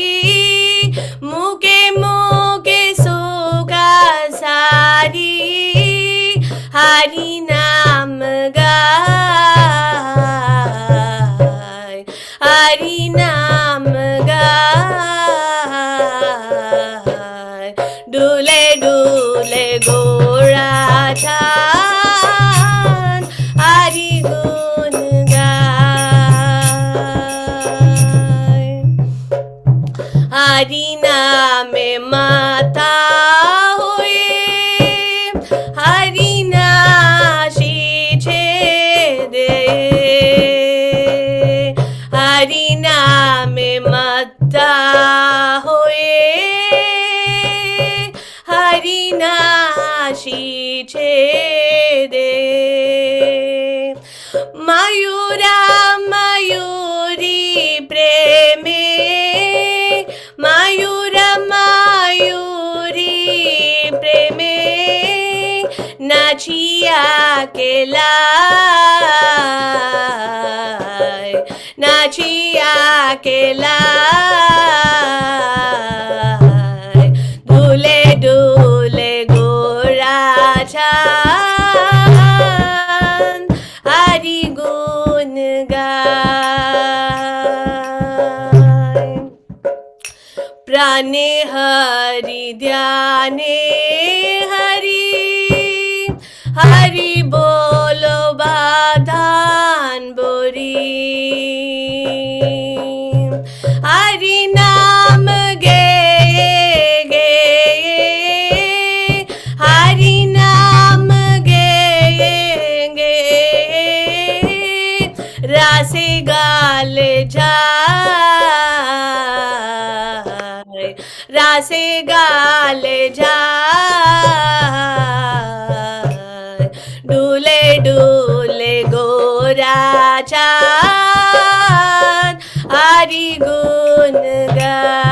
Muke muke sukha sari, Hari naam gaay, Hari naam gaay. Dule dule Gaurachan, Hari gun gaay. Hari naame mata hoye, Hari nashi chede. Hari naame mata hoye, Hari nashi chede. अकेला नाची अकेला डूले डूले गोरा चांद हरि गुण गाए प्राणे हरि ध्याने हरि हरि बोलो बाधान बोरी हरि नाम गे गे हरि नाम गे गे रासे गाल जाए रासे गाल जाए डूले डूले गोरा चांद हरि गुण गाए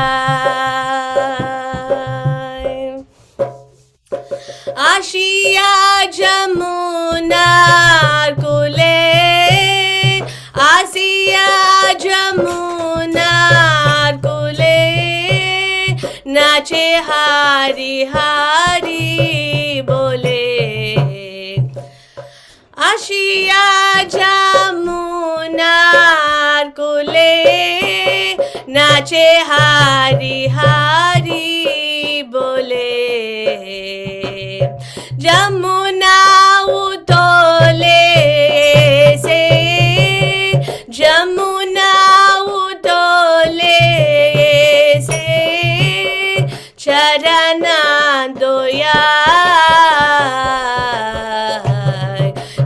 आशिया जमुना कुले आसिया जमुना कुले नाचे हारी हारी बोले आशिया जमुना कुले नाचे हारी हारी बोले जमुना उतोले से जमुना उतोले से चरण दोया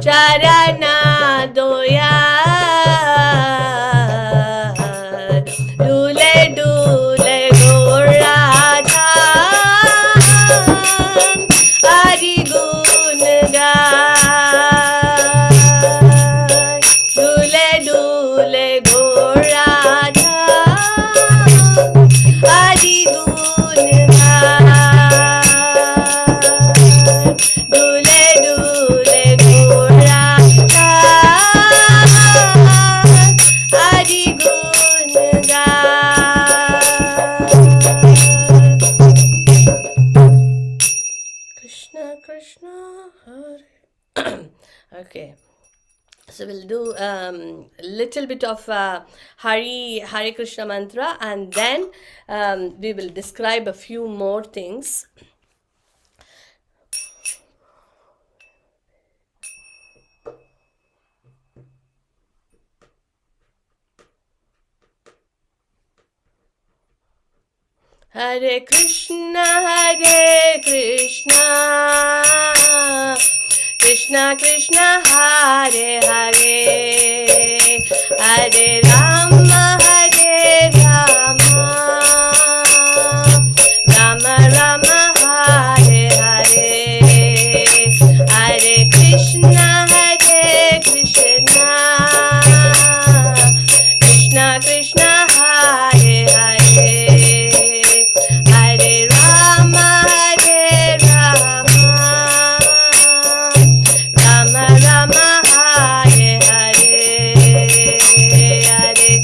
चरण दोया डूले डूले गोरा चांद हरि गुण गाए डूले डूले गोरा चांद हरि गुण गाए डूले डूले गोरा चांद हरि गुण गाए Krishna Krishna Hare okay, so we'll do a little bit of Hare Krishna mantra, and then we will describe a few more things. Hare Krishna Krishna Krishna Hare Hare Hare Rama Rama Rama Hare Hare Hare Krishna Krishna Krishna Hare Hare Hare Rama Rama Rama Hare Hare Hare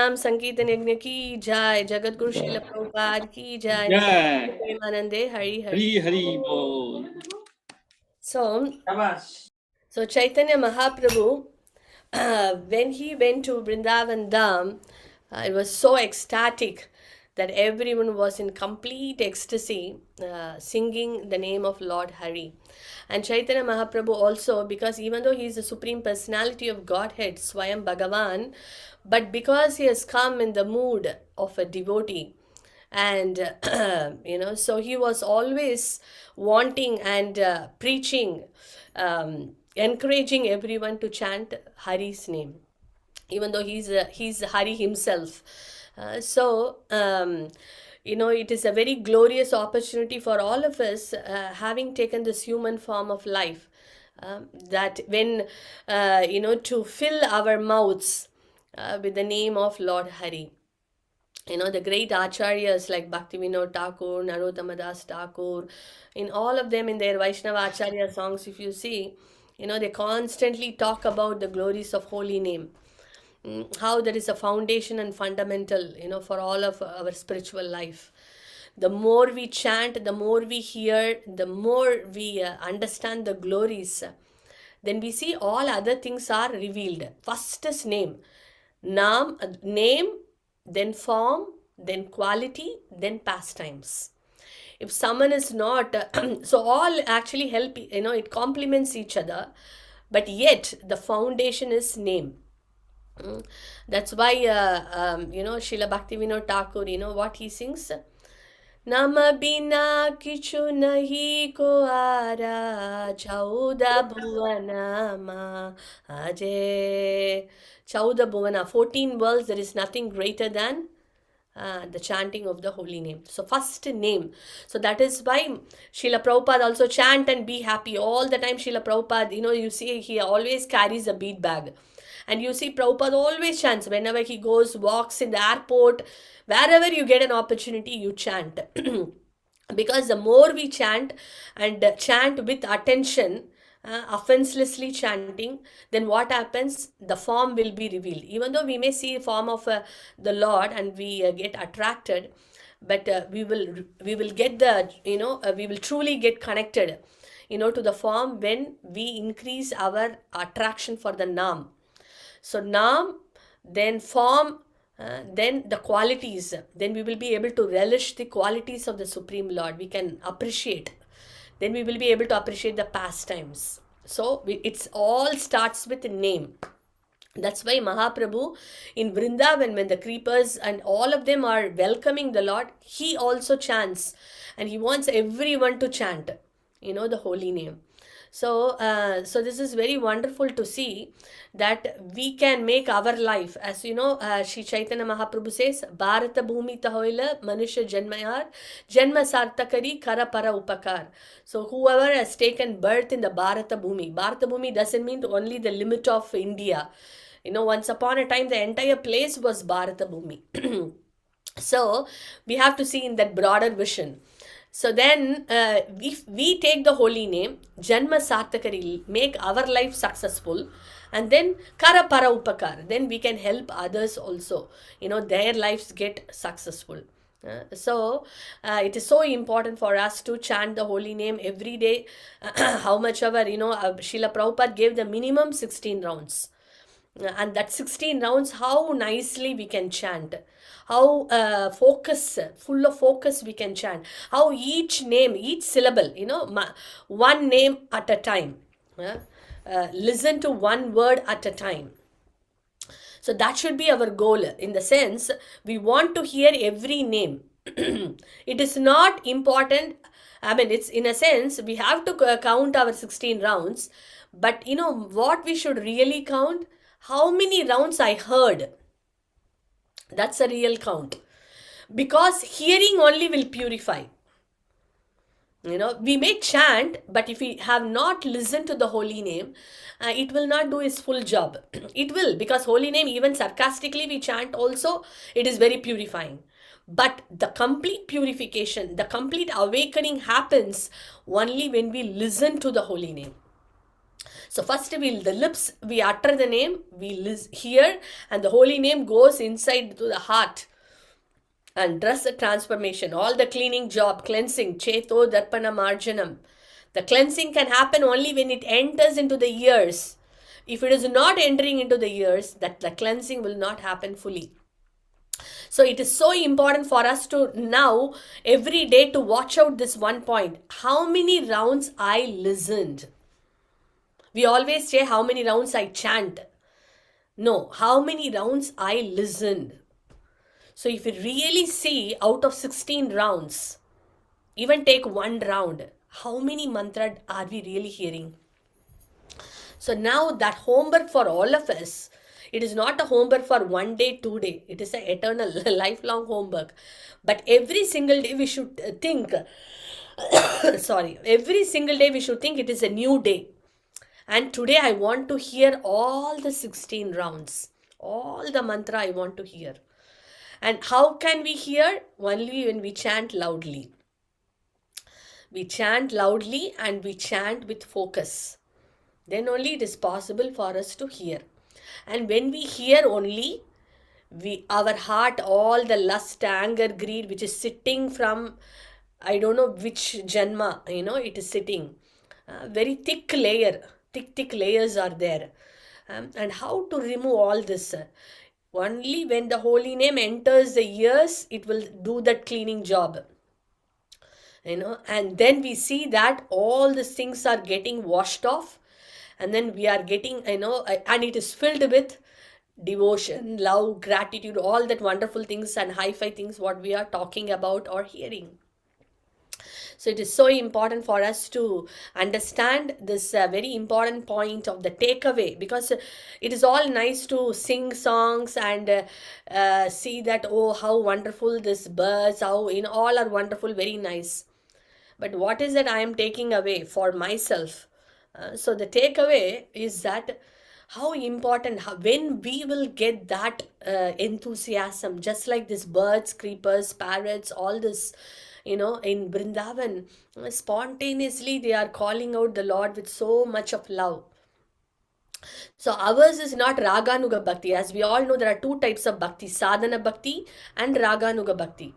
नाम संकीर्तन यज्ञ की जय, जगत गुरु श्रील प्रभुपाद की जय, Jai. Premanande Hari Hari. Hari Hari Bol. So Chaitanya Mahaprabhu, when he went to Vrindavan Dham, it was so ecstatic that everyone was in complete ecstasy, singing the name of Lord Hari. And Chaitanya Mahaprabhu also, because even though he is the Supreme Personality of Godhead, Swayam Bhagavan, but because he has come in the mood of a devotee, and so he was always wanting and preaching, encouraging everyone to chant Hari's name, even though he's Hari himself. It is a very glorious opportunity for all of us, having taken this human form of life, that when to fill our mouths with the name of Lord Hari. The great acharyas like Bhaktivinoda Thakur, Narottama Das Thakur, in all of them, in their Vaishnava Acharya songs, if you see, they constantly talk about the glories of holy name, how that is a foundation and fundamental, for all of our spiritual life. The more we chant, the more we hear, the more we understand the glories, then we see all other things are revealed. First is name. Name, then form, then quality, then pastimes. If someone is not, so all actually help, it complements each other, but yet the foundation is name. That's why, Srila Bhaktivinoda Thakur, what he sings? Nama bina kichu nahi ko ara, chauda bhuvana ma aje. Chauda bhuvana, 14 worlds, there is nothing greater than the chanting of the holy name. So first name. So that is why Srila Prabhupada also chant and be happy. All the time Srila Prabhupada, you see he always carries a bead bag. And you see Prabhupada always chants whenever he goes, walks in the airport, wherever you get an opportunity, you chant. Because the more we chant and chant with attention, offenselessly chanting, then what happens? The form will be revealed. Even though we may see form of the Lord and we get attracted, but we will get the, we will truly get connected, to the form when we increase our attraction for the Nam. So Nam, then form, then the qualities, then we will be able to relish the qualities of the Supreme Lord. We can appreciate. Then we will be able to appreciate the pastimes. So it's all starts with a name. That's why Mahaprabhu in Vrindavan, when the creepers and all of them are welcoming the Lord, he also chants and he wants everyone to chant, the holy name. So this is very wonderful to see that we can make our life, as Sri Chaitanya Mahaprabhu says, Bharata Bhumi Tahoila Manushya Janmayar Janma Sartakari Kara Para Upakar. So whoever has taken birth in the Bharata Bhumi doesn't mean only the limit of India. Once upon a time, the entire place was Bharata Bhumi. So we have to see in that broader vision. So then, if we take the holy name, Janma Sartakari, make our life successful, and then Kara Para Upakar, then we can help others also, their lives get successful. So it is so important for us to chant the holy name every day. How much ever, Srila Prabhupada gave the minimum 16 rounds. And that 16 rounds, how nicely we can chant, how full of focus we can chant, how each name, each syllable, one name at a time, listen to one word at a time. So that should be our goal, in the sense we want to hear every name. It is not important. I mean, it's in a sense we have to count our 16 rounds, but what we should really count, how many rounds I heard. That's a real count. Because hearing only will purify. We may chant, but if we have not listened to the holy name, it will not do its full job. It will, because holy name, even sarcastically we chant also, it is very purifying. But the complete purification, the complete awakening happens only when we listen to the holy name. So first the lips, we utter the name, we hear, and the holy name goes inside to the heart and does the transformation, all the cleaning job, cleansing, cheto darpana marjanam. The cleansing can happen only when it enters into the ears. If it is not entering into the ears, that the cleansing will not happen fully. So it is so important for us to now every day to watch out this one point. How many rounds I listened? We always say how many rounds I chant. No, how many rounds I listened. So if you really see out of 16 rounds, even take one round, how many mantra are we really hearing? So now that homework for all of us, it is not a homework for 1 day, 2 day. It is an eternal, lifelong homework. But every single day we should think, sorry, every single day we should think it is a new day. And today I want to hear all the 16 rounds, all the mantra I want to hear. And how can we hear? Only when we chant loudly. We chant loudly and we chant with focus. Then only it is possible for us to hear. And when we hear only, our heart, all the lust, anger, greed, which is sitting from, I don't know which janma, it is sitting. Very thick layers are there. And how to remove all this? Only when the holy name enters the ears, it will do that cleaning job. And then we see that all these things are getting washed off, and then we are getting, and it is filled with devotion, love, gratitude, all that wonderful things and hi-fi things what we are talking about or hearing. So it is so important for us to understand this very important point of the takeaway, because it is all nice to sing songs and see that, oh, how wonderful this birds, how all are wonderful, very nice. But what is that I am taking away for myself? So the takeaway is that how important, when we will get that enthusiasm, just like these birds, creepers, parrots, all this, in Vrindavan, spontaneously they are calling out the Lord with so much of love. So ours is not Raganuga Bhakti. As we all know, there are two types of Bhakti, Sadhana Bhakti and Raganuga Bhakti.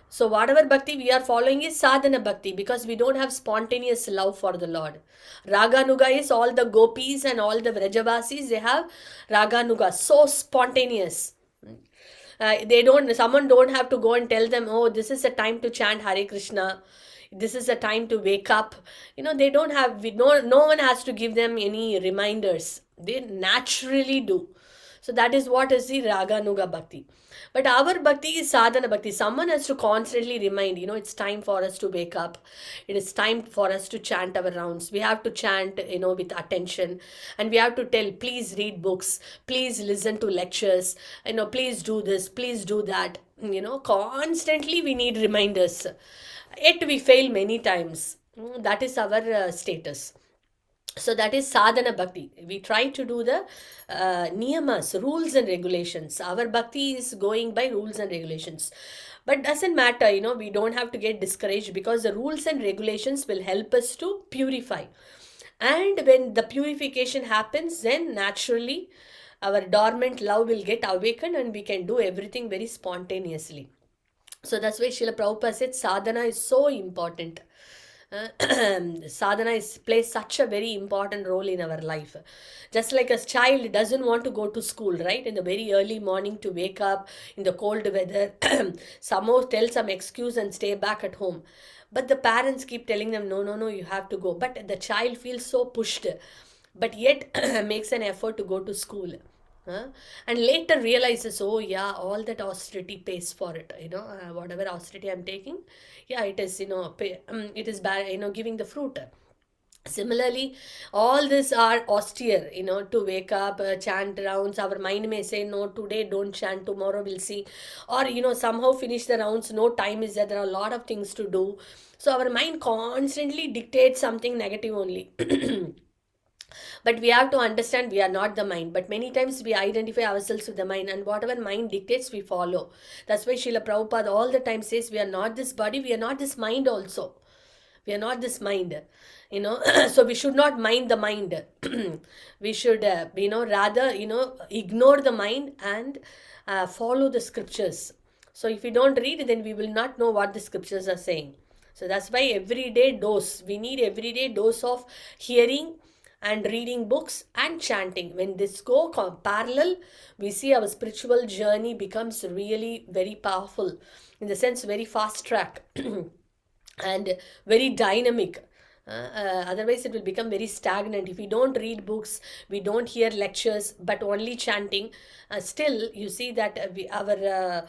So whatever Bhakti we are following is Sadhana Bhakti, because we don't have spontaneous love for the Lord. Raganuga is all the gopis and all the Vrajavasis, they have Raganuga, so spontaneous. Someone don't have to go and tell them, oh, this is a time to chant Hare Krishna, this is a time to wake up. They don't have, no one has to give them any reminders. They naturally do. So that is what is the Raganuga Bhakti. But our Bhakti is Sadhana Bhakti. Someone has to constantly remind, it's time for us to wake up. It is time for us to chant our rounds. We have to chant, with attention. And we have to tell, please read books. Please listen to lectures. Please do this. Please do that. Constantly we need reminders. Yet we fail many times. That is our status. So that is sadhana bhakti. We try to do the niyamas, rules and regulations. Our bhakti is going by rules and regulations. But doesn't matter, we don't have to get discouraged, because the rules and regulations will help us to purify. And when the purification happens, then naturally our dormant love will get awakened and we can do everything very spontaneously. So that's why Srila Prabhupada said sadhana is so important. Sadhana plays such a very important role in our life. Just like a child doesn't want to go to school, right? In the very early morning to wake up in the cold weather, somehow tell some excuse and stay back at home. But the parents keep telling them, no, you have to go. But the child feels so pushed, but yet makes an effort to go to school. And later realizes, oh yeah, all that austerity pays for it. Whatever austerity I'm taking, yeah, it is, it is bad, giving the fruit. Similarly, all these are austere, to wake up, chant rounds. Our mind may say, no, today don't chant, tomorrow we'll see. Or, somehow finish the rounds, no time is there are a lot of things to do. So our mind constantly dictates something negative only. But we have to understand we are not the mind. But many times we identify ourselves with the mind, and whatever mind dictates, we follow. That's why Srila Prabhupada all the time says we are not this body, we are not this mind also. We are not this mind, so we should not mind the mind. We should, rather, ignore the mind and follow the scriptures. So if we don't read, then we will not know what the scriptures are saying. So that's why everyday dose, we need everyday dose of hearing and reading books and chanting. When this go parallel, we see our spiritual journey becomes really very powerful, in the sense very fast track and very dynamic. Otherwise, it will become very stagnant. If we don't read books, we don't hear lectures, but only chanting, still you see that our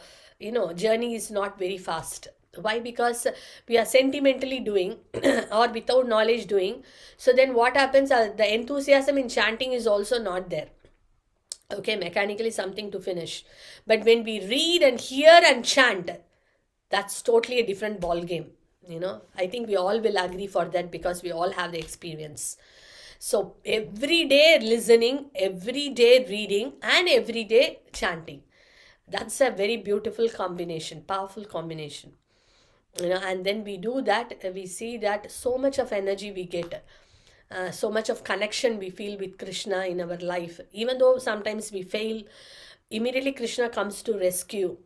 journey is not very fast. Why? Because we are sentimentally doing or without knowledge doing. So then what happens? The enthusiasm in chanting is also not there. Okay, mechanically something to finish. But when we read and hear and chant, that's totally a different ball game. I think we all will agree for that, because we all have the experience. So every day listening, every day reading, and every day chanting, that's a very beautiful combination, powerful combination. And then we do that, we see that so much of energy we get, so much of connection we feel with Krishna in our life. Even though sometimes we fail, immediately Krishna comes to rescue.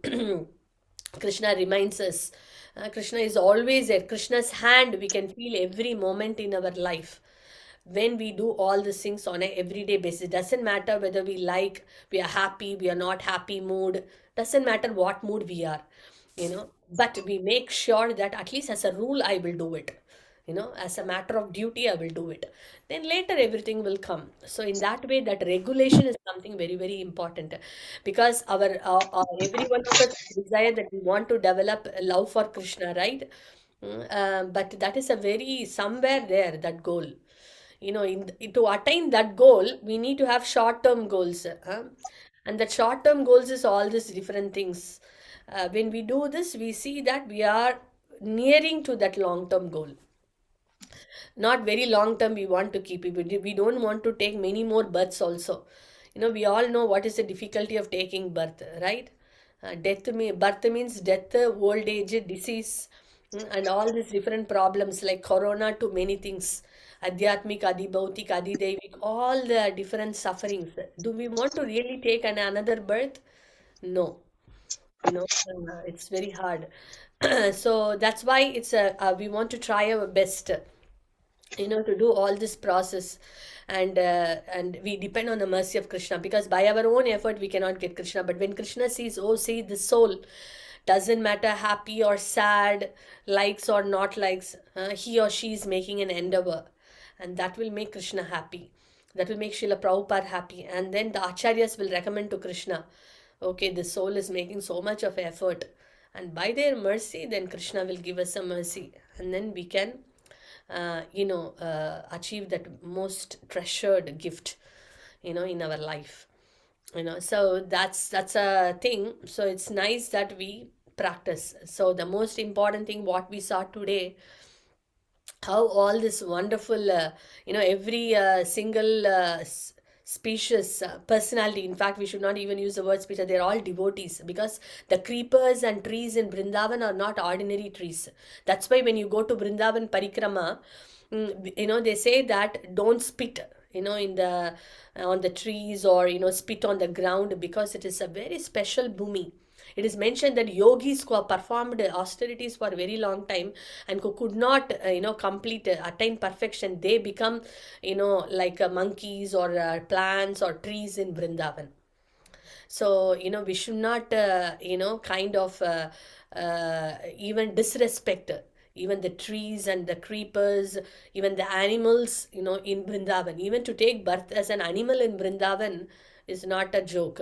Krishna reminds us. Krishna is always there. Krishna's hand we can feel every moment in our life. When we do all these things on a everyday basis, doesn't matter whether we are happy, we are not happy mood, doesn't matter what mood we are, but we make sure that at least as a rule I will do it. As a matter of duty, I will do it. Then later everything will come. So in that way, that regulation is something very, very important, because our every one of us desire that we want to develop a love for Krishna, right? But that is a very somewhere there, that goal. To attain that goal, we need to have short-term goals, and the short-term goals is all these different things. When we do this, we see that we are nearing to that long-term goal. Not very long term we want to keep it. We don't want to take many more births also. We all know what is the difficulty of taking birth, right? Birth means death, old age, disease, and all these different problems like corona to many things. Adhyatmik, Adibhautik, Adidevik, all the different sufferings. Do we want to really take another birth? No. It's very hard. So that's why we want to try our best, to do all this process, and we depend on the mercy of Krishna, because by our own effort we cannot get Krishna. But when Krishna sees, oh, see, the soul doesn't matter happy or sad, likes or not likes, he or she is making an endeavor, and that will make Krishna happy. That will make Srila Prabhupada happy, and then the acharyas will recommend to Krishna, okay, the soul is making so much of effort, and by their mercy, then Krishna will give us a mercy, and then we can achieve that most treasured gift, in our life. So that's a thing. So it's nice that we practice. So the most important thing what we saw today, how all this wonderful, every single species, personality. In fact, we should not even use the word species. They're all devotees, because the creepers and trees in Vrindavan are not ordinary trees. That's why when you go to Vrindavan Parikrama, they say that don't spit, in the on the trees, or spit on the ground, because it is a very special bhumi. It is mentioned that yogis who have performed austerities for a very long time and who could not, attain perfection, they become, like monkeys or plants or trees in Vrindavan. So, we should not, kind of even disrespect even the trees and the creepers, even the animals, in Vrindavan. Even to take birth as an animal in Vrindavan is not a joke.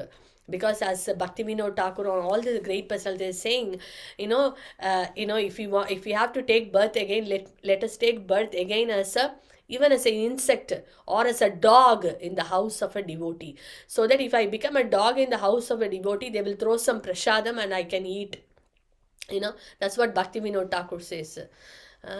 Because as Bhaktivinoda Thakur or all the great personalities are saying, if we have to take birth again, let us take birth again even as an insect or as a dog in the house of a devotee. So that if I become a dog in the house of a devotee, they will throw some prasadam and I can eat. That's what Bhaktivinoda Thakur says.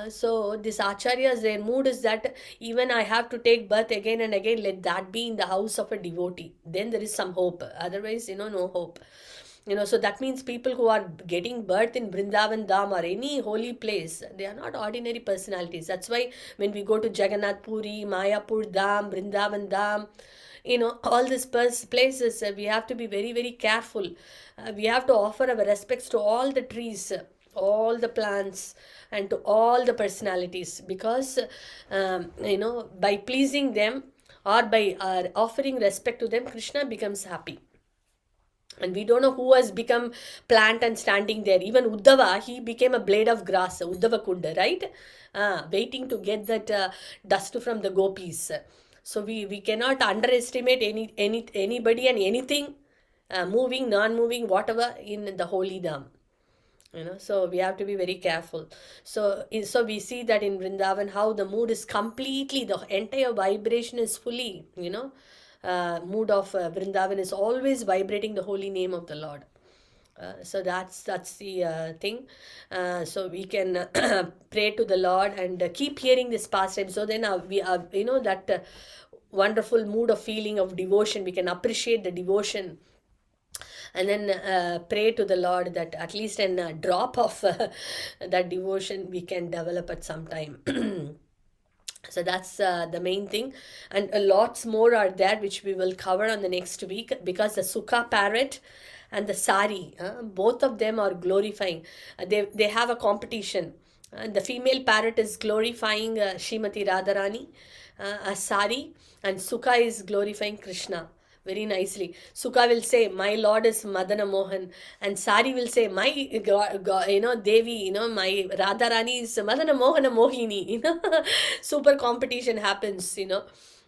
So this acharyas, their mood is that even I have to take birth again and again, let that be in the house of a devotee. Then there is some hope. Otherwise, no hope. So that means people who are getting birth in Vrindavan Dham or any holy place, they are not ordinary personalities. That's why when we go to Jagannath Puri, Mayapur Dham, Vrindavan Dham, all these places, we have to be very, very careful. We have to offer our respects to all the trees, all the plants, and to all the personalities, because by pleasing them, or by offering respect to them, Krishna becomes happy. And we don't know who has become plant and standing there. Even Uddhava, he became a blade of grass, Uddhava Kunda, right? Waiting to get that dust from the gopis. So we cannot underestimate anybody and anything, moving, non-moving, whatever, in the holy dham. So we have to be very careful. So we see that in Vrindavan, how the mood is completely, the entire vibration is fully, mood of Vrindavan is always vibrating the holy name of the Lord. So that's the thing. So we can pray to the Lord and keep hearing this pastime. So then we are, that wonderful mood of feeling of devotion. We can appreciate the devotion, and then pray to the Lord that at least a drop of that devotion we can develop at some time. So that's the main thing, and lots more are there which we will cover on the next week, because the Sukha parrot and the sari, both of them are glorifying. They have a competition. The female parrot is glorifying Srimati Radharani, a sari, and Sukha is glorifying Krishna very nicely. Sukha will say, "My Lord is Madana Mohan," and Sari will say, "My Devi, my Radharani is Madana Mohana Mohini." Super competition happens,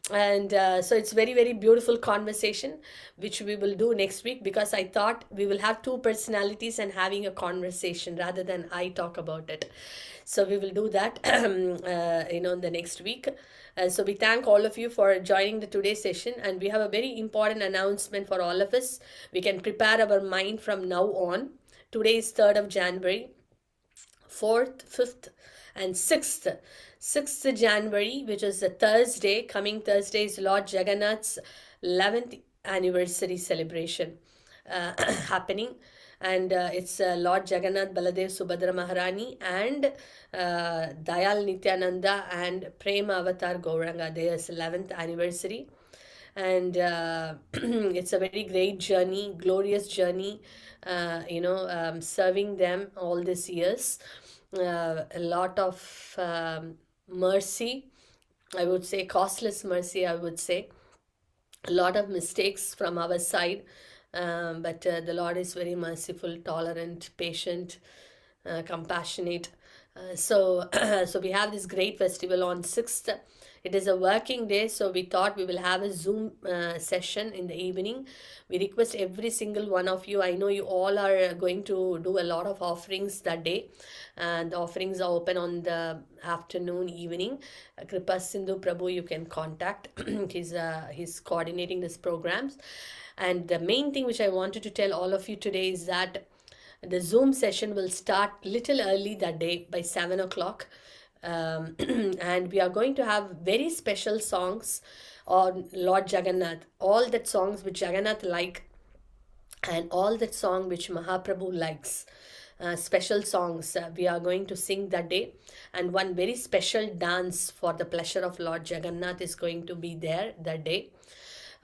and so it's very, very beautiful conversation which we will do next week, because I thought we will have two personalities and having a conversation rather than I talk about it. So we will do that in the next week. So we thank all of you for joining the today's session, and we have a very important announcement for all of us. We can prepare our mind from now on. Today is 3rd of January, 4th, 5th, and 6th. 6th January, which is a Thursday, coming Thursday, is Lord Jagannath's 11th anniversary celebration happening. And it's Lord Jagannath, Baladev, Subhadra Maharani, and Dayal Nityananda and Prema Avatar Gauranga. There's 11th anniversary. And it's a very great journey, glorious journey, serving them all these years. A lot of mercy, I would say, costless mercy, I would say. A lot of mistakes from our side. But the Lord is very merciful, tolerant, patient, compassionate. So we have this great festival on 6th. It is a working day, so we thought we will have a Zoom session in the evening. We request every single one of you. I know you all are going to do a lot of offerings that day, and the offerings are open on the afternoon, evening. Kripa Sindhu Prabhu, you can contact. He's coordinating these programs. And the main thing which I wanted to tell all of you today is that the Zoom session will start little early that day by 7 o'clock. And we are going to have very special songs on Lord Jagannath, all that songs which Jagannath like, and all that song which Mahaprabhu likes. Special songs we are going to sing that day, and one very special dance for the pleasure of Lord Jagannath is going to be there that day.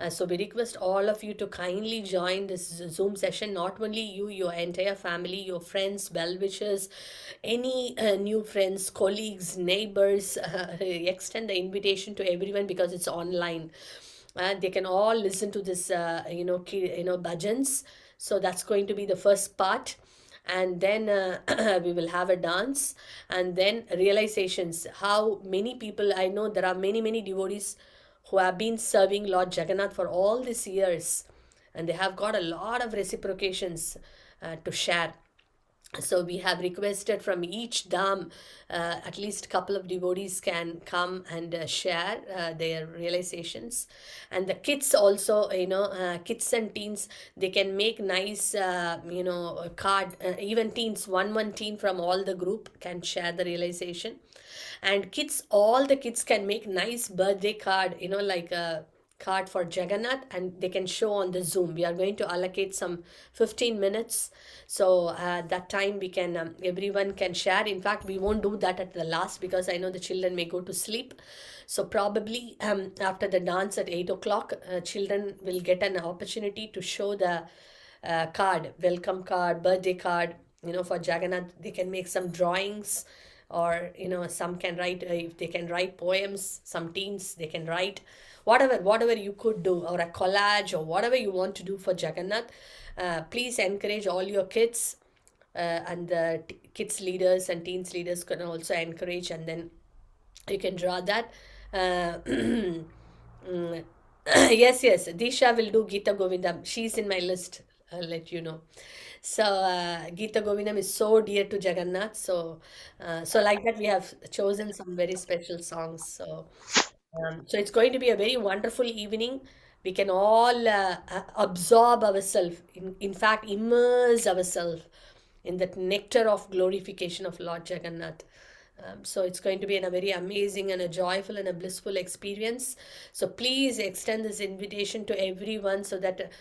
So we request all of you to kindly join this Zoom session. Not only you, your entire family, your friends, well-wishers, any new friends, colleagues, neighbors, extend the invitation to everyone, because it's online. They can all listen to this, bhajans. So that's going to be the first part. And then we will have a dance, and then realizations. How many people, I know there are many, many devotees who have been serving Lord Jagannath for all these years, and they have got a lot of reciprocations to share. So we have requested from each dham, at least a couple of devotees can come and share their realizations. And the kids also, kids and teens, they can make nice, card. Even teens, one teen from all the group can share the realization. And kids, all the kids can make nice birthday card, like card for Jagannath, and they can show on the Zoom. We are going to allocate some 15 minutes, so that time we can everyone can share. In fact, we won't do that at the last because I know the children may go to sleep. So probably after the dance at 8 o'clock, children will get an opportunity to show the card, welcome card, birthday card, for Jagannath. They can make some drawings, or some can write, if they can write poems, some teens they can write whatever you could do, or a collage, or whatever you want to do for Jagannath. Please encourage all your kids, and the kids leaders and teens leaders can also encourage, and then you can draw that. Yes, Disha will do Gita Govindam. She's in my list. I'll let you know. So Gita Govindam is so dear to Jagannath. So like that, we have chosen some very special songs. So it's going to be a very wonderful evening. We can all absorb ourselves, in fact, immerse ourselves in that nectar of glorification of Lord Jagannath. So it's going to be a very amazing and a joyful and a blissful experience. So please extend this invitation to everyone, so that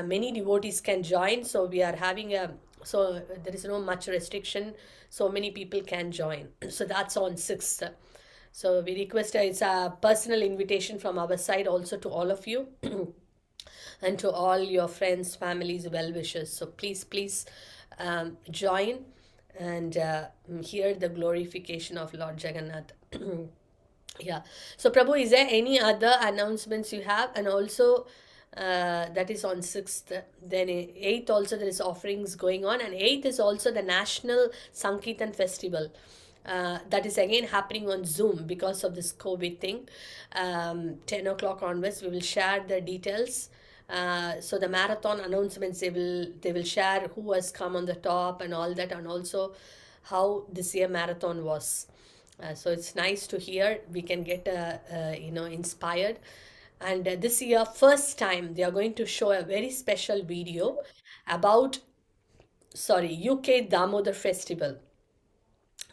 many devotees can join. So we are having so there is no much restriction. So many people can join. So that's on 6th. So we request, it's a personal invitation from our side also to all of you and to all your friends, families, well-wishers. So please join and hear the glorification of Lord Jagannath. Yeah. So Prabhu, is there any other announcements you have? And also that is on 6th. Then 8th also there is offerings going on, and 8th is also the National Sankirtan Festival. That is again happening on Zoom because of this COVID thing. 10 o'clock onwards, we will share the details. So the marathon announcements, they will share who has come on the top and all that, and also how this year marathon was. So it's nice to hear. We can get inspired. And this year, first time, they are going to show a very special video about UK Damodar Festival.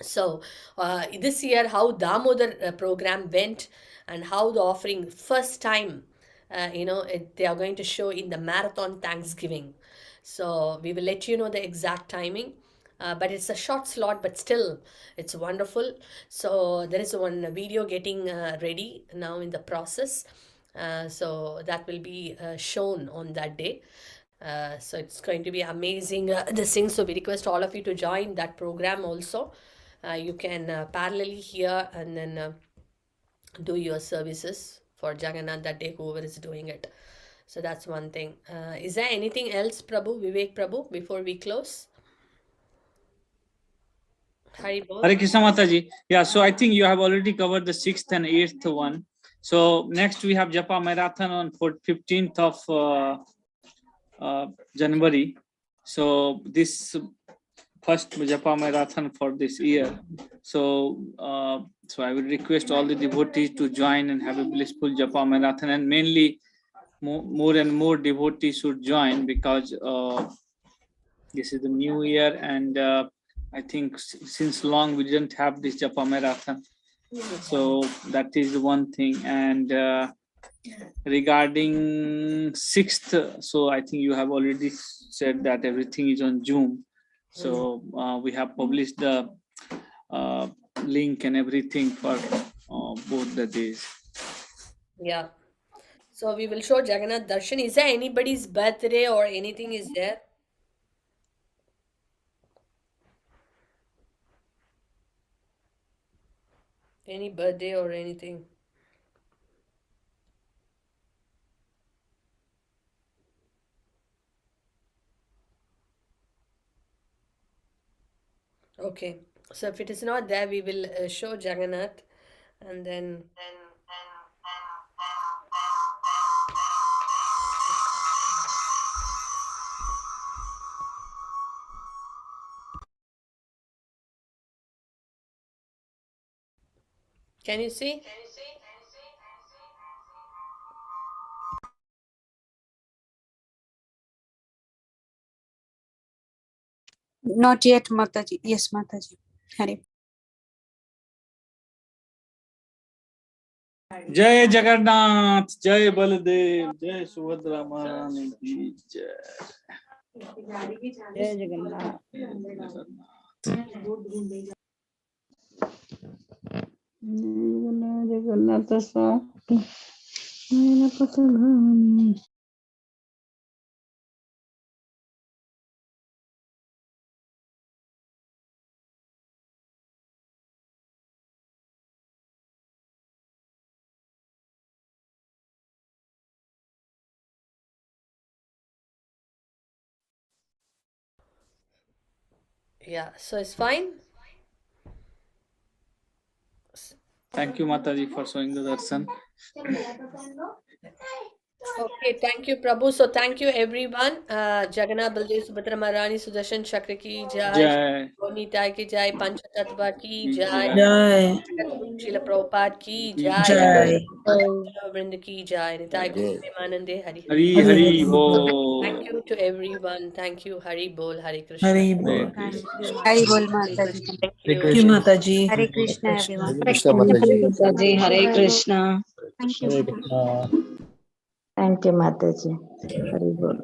So this year, how Damodar program went, and how the offering first time, they are going to show in the marathon Thanksgiving. So we will let you know the exact timing. But it's a short slot, but still it's wonderful. So there is one video getting ready now in the process. So that will be shown on that day. So it's going to be amazing, this thing. So we request all of you to join that program also. You can parallelly hear and then do your services for Jagannath that day, whoever is doing it. So that's one thing. Is there anything else, Prabhu, Vivek Prabhu, before we close? Hare Krishna Mataji. Yeah, so I think you have already covered the 6th and 8th one. So next we have Japa Marathon on 15th of January. So this first Japa Marathon for this year. So I will request all the devotees to join and have a blissful Japa Marathon, and mainly more and more devotees should join, because this is the new year, and I think since long we didn't have this Japa Marathon. So that is one thing. And regarding 6th, so I think you have already said that everything is on Zoom. So we have published the link and everything for both the days. Yeah. So we will show Jagannath Darshan. Is there anybody's birthday or anything is there? Any birthday or anything? Okay. So if it is not there, we will show Jagannath, and then can you see? Not yet, Mataji. Yes, Mataji. Hare. जय जगन्नाथ, जय बलदेव, जय सुभद्रा महारानी की जय। जय जगन्नाथ। जगन्नाथ स्वामी पथगामी। Yeah, so it's fine. Thank you, Mataji, for showing the darshan. Okay, thank you, Prabhu. So thank you, everyone. Jagannath, Baldev, Subhadra Maharani, Sudarshan Chakra ki jai, Jai. Bonita ki jai, Panchatattva ki jai, Jai. Srila Prabhupada ki jai, Jai. Vrinda ki jai, Nitai Gaur Premanande, Hari Hari Hari. Hari Bol. Thank you to everyone. Thank you, Hari Bol, Hari Krishna. Hari Hare Bol. Krishna. Hari Bol Mataji. Thank Hare you. Thank you, Mataji. Hare Krishna, everyone. Krishna Mataji. Mataji, Hare Krishna. Thank you. Hare Krishna. Thank you, Mataji. Hari Bol.